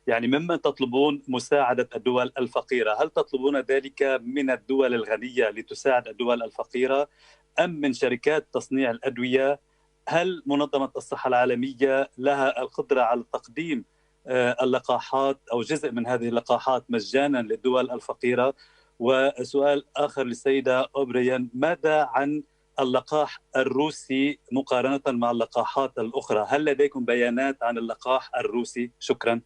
Speaker 16: يعني ممن تطلبون مساعدة الدول الفقيرة هل تطلبون ذلك من الدول الغنية لتساعد الدول الفقيرة أم من شركات تصنيع الأدوية هل منظمة الصحة العالمية لها القدرة على تقديم اللقاحات أو جزء من هذه اللقاحات مجانا للدول الفقيرة وسؤال آخر للسيدة أوبريان ماذا عن اللقاح الروسي مقارنة مع اللقاحات الأخرى هل لديكم بيانات عن اللقاح الروسي؟ شكرا.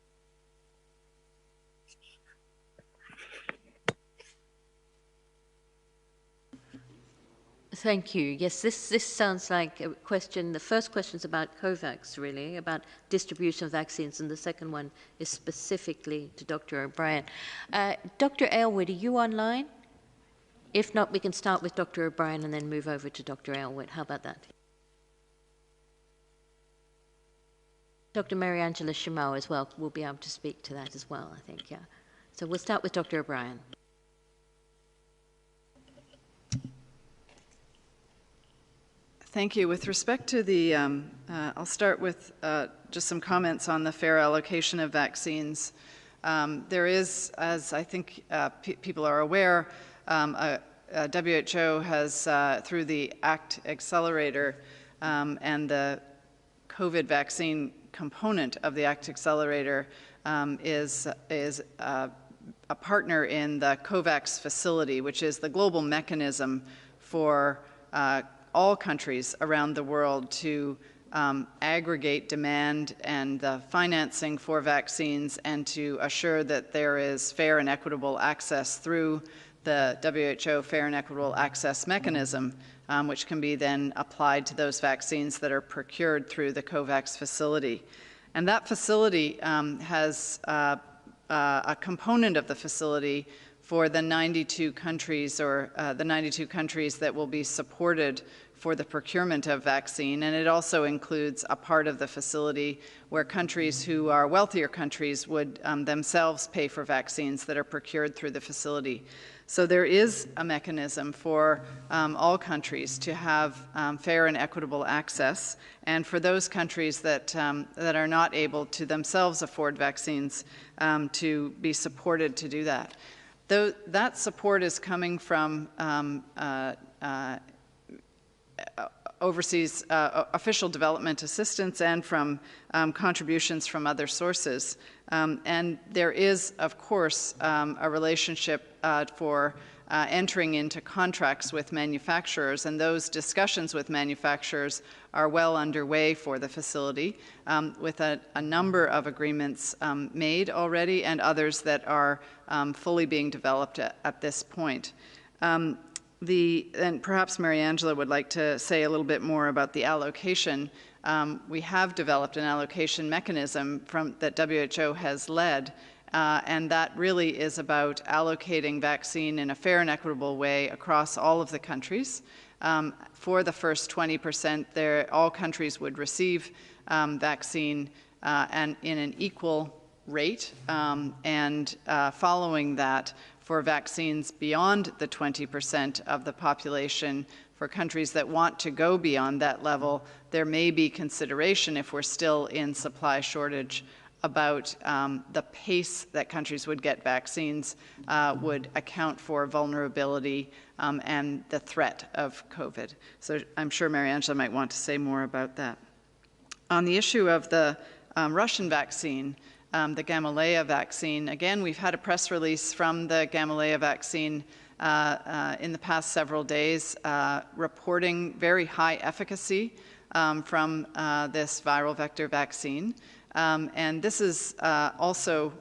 Speaker 2: Thank you. Yes, this sounds like a question. The first question is about COVAX, really, about distribution of vaccines, and the second one is specifically to Dr. O'Brien. Dr. Aylward, are you online? If not, we can start with Dr. O'Brien and then move over to Dr. Aylward. How about that? Dr. Mariangela Shimau as well will be able to speak to that as well, I think, yeah. So we'll start with Dr. O'Brien.
Speaker 5: Thank you. With respect to the, I'll start with just some comments on the fair allocation of vaccines. There is, as I think people are aware, WHO has, through the ACT Accelerator and the COVID vaccine component of the ACT Accelerator is a partner in the COVAX facility, which is the global mechanism for all countries around the world to aggregate demand and the financing for vaccines and to assure that there is fair and equitable access through the WHO Fair and Equitable Access Mechanism, which can be then applied to those vaccines that are procured through the COVAX facility. And that facility has a component of the facility for the 92 countries or the 92 countries that will be supported for the procurement of vaccine. And it also includes a part of the facility where countries who are wealthier countries would themselves pay for vaccines that are procured through the facility. So there is a mechanism for all countries to have fair and equitable access, and for those countries that are not able to themselves afford vaccines to be supported to do that. Though that support is coming from overseas official development assistance and from contributions from other sources. And there is, of course, a relationship for entering into contracts with manufacturers, and those discussions with manufacturers are well underway for the facility, with a number of agreements made already and others that are fully being developed at this point. And perhaps Mariangela would like to say a little bit more about the allocation. We have developed an allocation mechanism that WHO has led, and that really is about allocating vaccine in a fair and equitable way across all of the countries. For the first 20%, all countries would receive vaccine and in an equal rate, and following that, for vaccines beyond the 20% of the population, for countries that want to go beyond that level, there may be consideration, if we're still in supply shortage, about the pace that countries would get vaccines would account for vulnerability and the threat of COVID. So I'm sure Mariangela might want to say more about that. On the issue of the Russian vaccine, the Gamaleya vaccine, again, we've had a press release from the Gamaleya vaccine in the past several days reporting very high efficacy from this viral vector vaccine. And this is also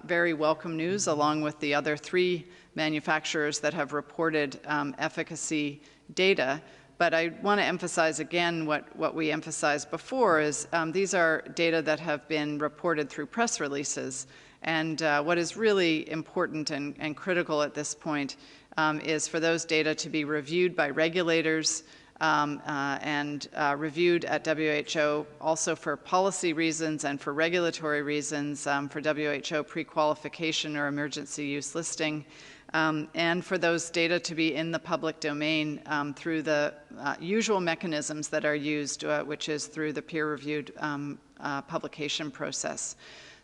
Speaker 5: very welcome news, along with the other 3 manufacturers that have reported efficacy data. But I want to emphasize again what we emphasized before is these are data that have been reported through press releases. And what is really important and critical at this point is for those data to be reviewed by regulators and reviewed at WHO also for policy reasons and for regulatory reasons, for WHO pre-qualification or emergency use listing, and for those data to be in the public domain through the usual mechanisms that are used, which is through the peer-reviewed publication process.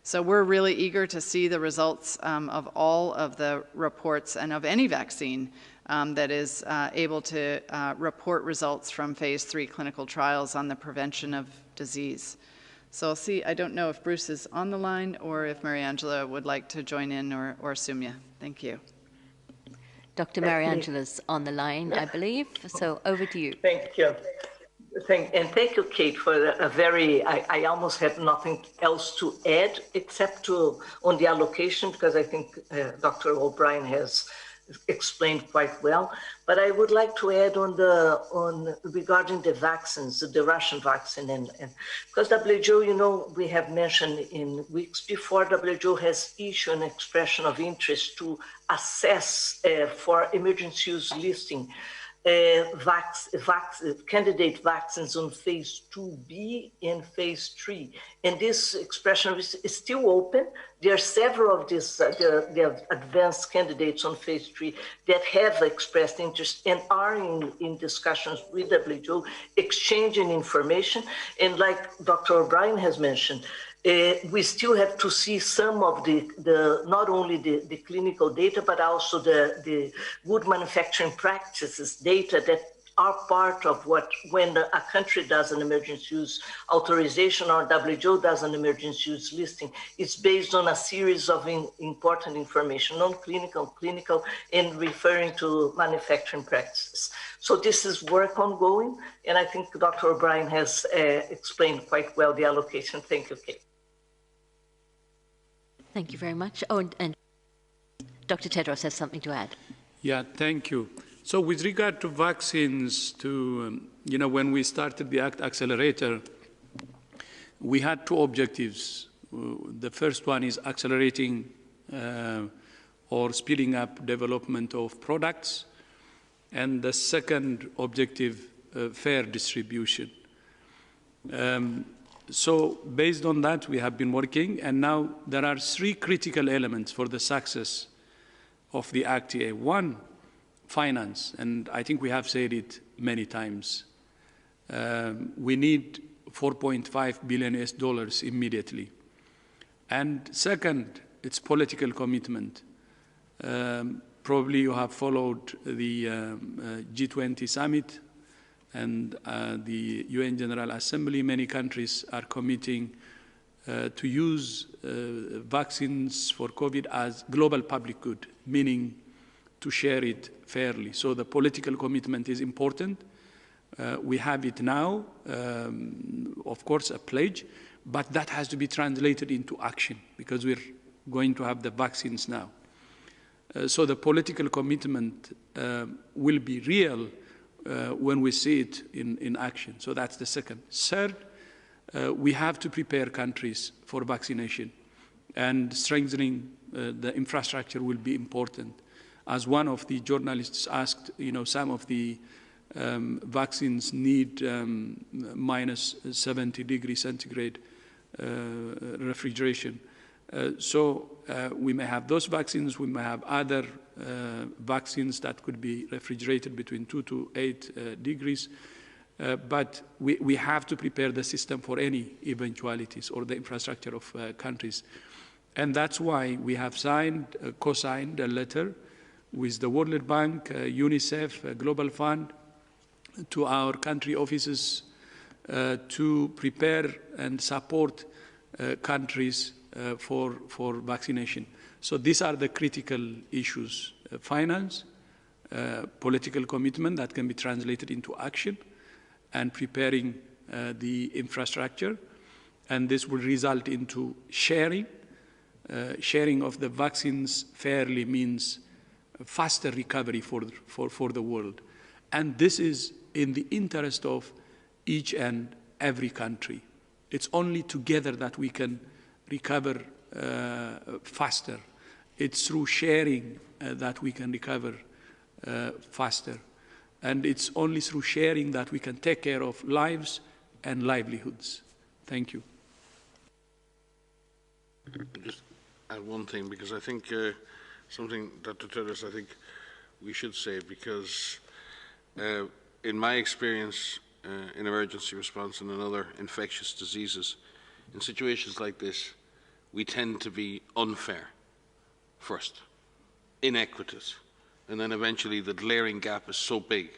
Speaker 5: So we're really eager to see the results of all of the reports and of any vaccine that is able to report results from phase 3 clinical trials on the prevention of disease. So I'll see, I don't know if Bruce is on the line or if Mariangela would like to join in or Sumya. Thank you.
Speaker 2: Dr. Mariangela's on the line, I believe, so over to you.
Speaker 17: Thank you. Thank you, Kate, for a very, I almost have nothing else to add except on the allocation, because I think Dr. O'Brien has explained quite well. But I would like to add regarding the vaccines, the Russian vaccine, and because WHO, you know, we have mentioned in weeks before, WHO has issued an expression of interest to assess for emergency use listing candidate vaccines on phase 2B and phase 3. And this expression is still open. There are several of these the advanced candidates on phase 3 that have expressed interest and are in discussions with WHO, exchanging information. And like Dr. O'Brien has mentioned, we still have to see some of the not only the clinical data, but also the good manufacturing practices data that are part of what, when a country does an emergency use authorization or WHO does an emergency use listing, it's based on a series of important information, non-clinical, clinical, and referring to manufacturing practices. So this is work ongoing, and I think Dr. O'Brien has explained quite well the allocation. Thank you, Kate.
Speaker 2: Thank you very much. Oh, and Dr. Tedros has something to add.
Speaker 3: Yeah, thank you. So with regard to vaccines, you know, when we started the ACT Accelerator, we had 2 objectives. The first one is accelerating or speeding up development of products. And the second objective, fair distribution. So based on that, we have been working, and now there are 3 critical elements for the success of the ACTA. 1, finance, and I think we have said it many times. We need $4.5 billion immediately. And second, it's political commitment. Probably you have followed the G20 summit and the UN General Assembly. Many countries are committing to use vaccines for COVID as global public good, meaning to share it fairly. So the political commitment is important. We have it now, of course, a pledge, but that has to be translated into action because we're going to have the vaccines now. So the political commitment will be real when we see it in action. So that's the second. Third, we have to prepare countries for vaccination, and strengthening the infrastructure will be important. As one of the journalists asked, you know, some of the vaccines need minus 70 degrees centigrade refrigeration. So we may have those vaccines, we may have other vaccines that could be refrigerated between 2 to 8 degrees. But we have to prepare the system for any eventualities or the infrastructure of countries. And that's why we have co-signed a letter with the World Bank, UNICEF, Global Fund, to our country offices to prepare and support countries for vaccination. So these are the critical issues: finance, political commitment that can be translated into action, and preparing the infrastructure. And this will result into sharing. Sharing of the vaccines fairly means faster recovery for the world. And this is in the interest of each and every country. It's only together that we can recover faster. It's through sharing that we can recover faster. And it's only through sharing that we can take care of lives and livelihoods. Thank you.
Speaker 7: Just add one thing, because I think something, Dr. Tedros, I think we should say, because in my experience in emergency response and in other infectious diseases, in situations like this, we tend to be unfair first, inequitous, and then eventually the glaring gap is so big,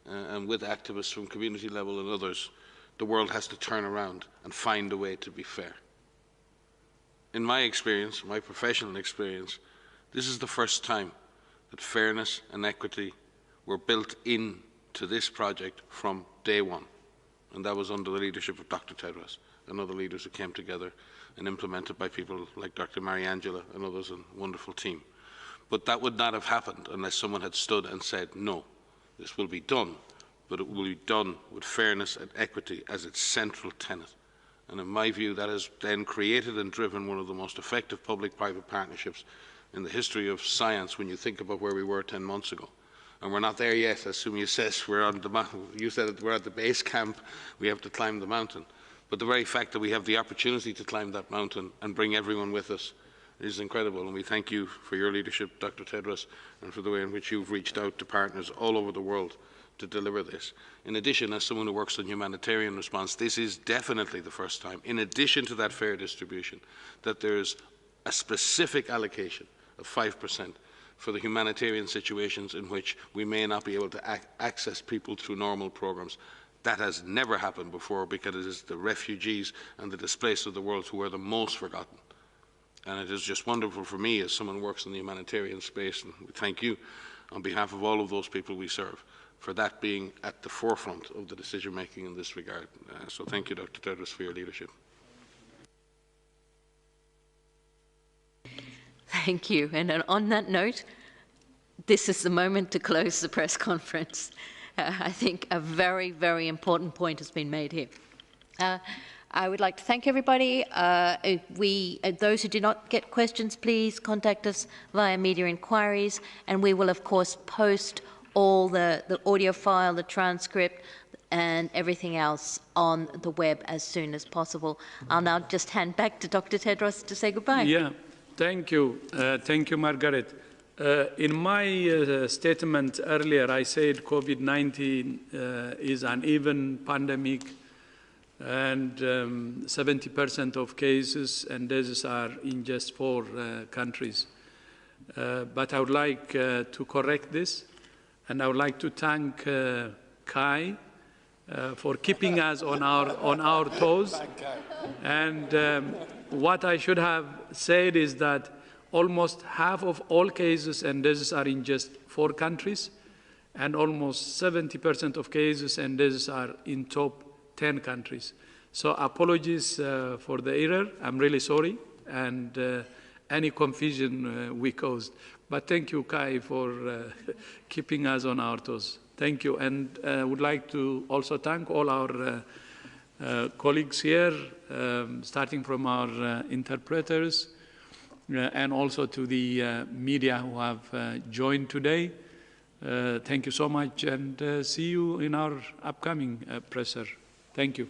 Speaker 7: and with activists from community level and others, the world has to turn around and find a way to be fair. In my experience, my professional experience, this is the first time that fairness and equity were built into this project from day one. And that was under the leadership of Dr. Tedros and other leaders who came together and implemented by people like Dr. Mariangela and others, and a wonderful team. But that would not have happened unless someone had stood and said, no, this will be done, but it will be done with fairness and equity as its central tenet. And in my view, that has then created and driven one of the most effective public-private partnerships in the history of science when you think about where we were 10 months ago. And we're not there yet, as Sumia says. We're on the you said it, we're at the base camp. We have to climb the mountain. But the very fact that we have the opportunity to climb that mountain and bring everyone with us is incredible. And we thank you for your leadership, Dr. Tedros, and for the way in which you've reached out to partners all over the world to deliver this. In addition, as someone who works on humanitarian response, this is definitely the first time, in addition to that fair distribution, that there is a specific allocation of 5% for the humanitarian situations in which we may not be able to access people through normal programs. That has never happened before, because it is the refugees and the displaced of the world who are the most forgotten. And it is just wonderful for me, as someone who works in the humanitarian space, and we thank you on behalf of all of those people we serve, for that being at the forefront of the decision-making in this regard. So thank you, Dr. Tedros, for your leadership.
Speaker 2: Thank you. And on that note, this is the moment to close the press conference. I think a very, very important point has been made here. I would like to thank everybody. Those who did not get questions, please contact us via media inquiries, and we will, of course, post all the audio file, the transcript, and everything else on the web as soon as possible. I'll now just hand back to Dr. Tedros to say goodbye.
Speaker 3: Yeah, thank you. Thank you, Margaret. In my statement earlier, I said COVID-19 is an even pandemic, and 70% of cases and deaths are in just 4 countries. But I would like to correct this, and I would like to thank Kai for keeping us on our toes. And what I should have said is that almost half of all cases and deaths are in just 4 countries, and almost 70% of cases and deaths are in top 10 countries. So apologies for the error. I'm really sorry, and any confusion we caused. But thank you, Kai, for keeping us on our toes. Thank you. And I would like to also thank all our colleagues here, starting from our interpreters, and also to the media who have joined today. Thank you so much, and see you in our upcoming presser. Thank you.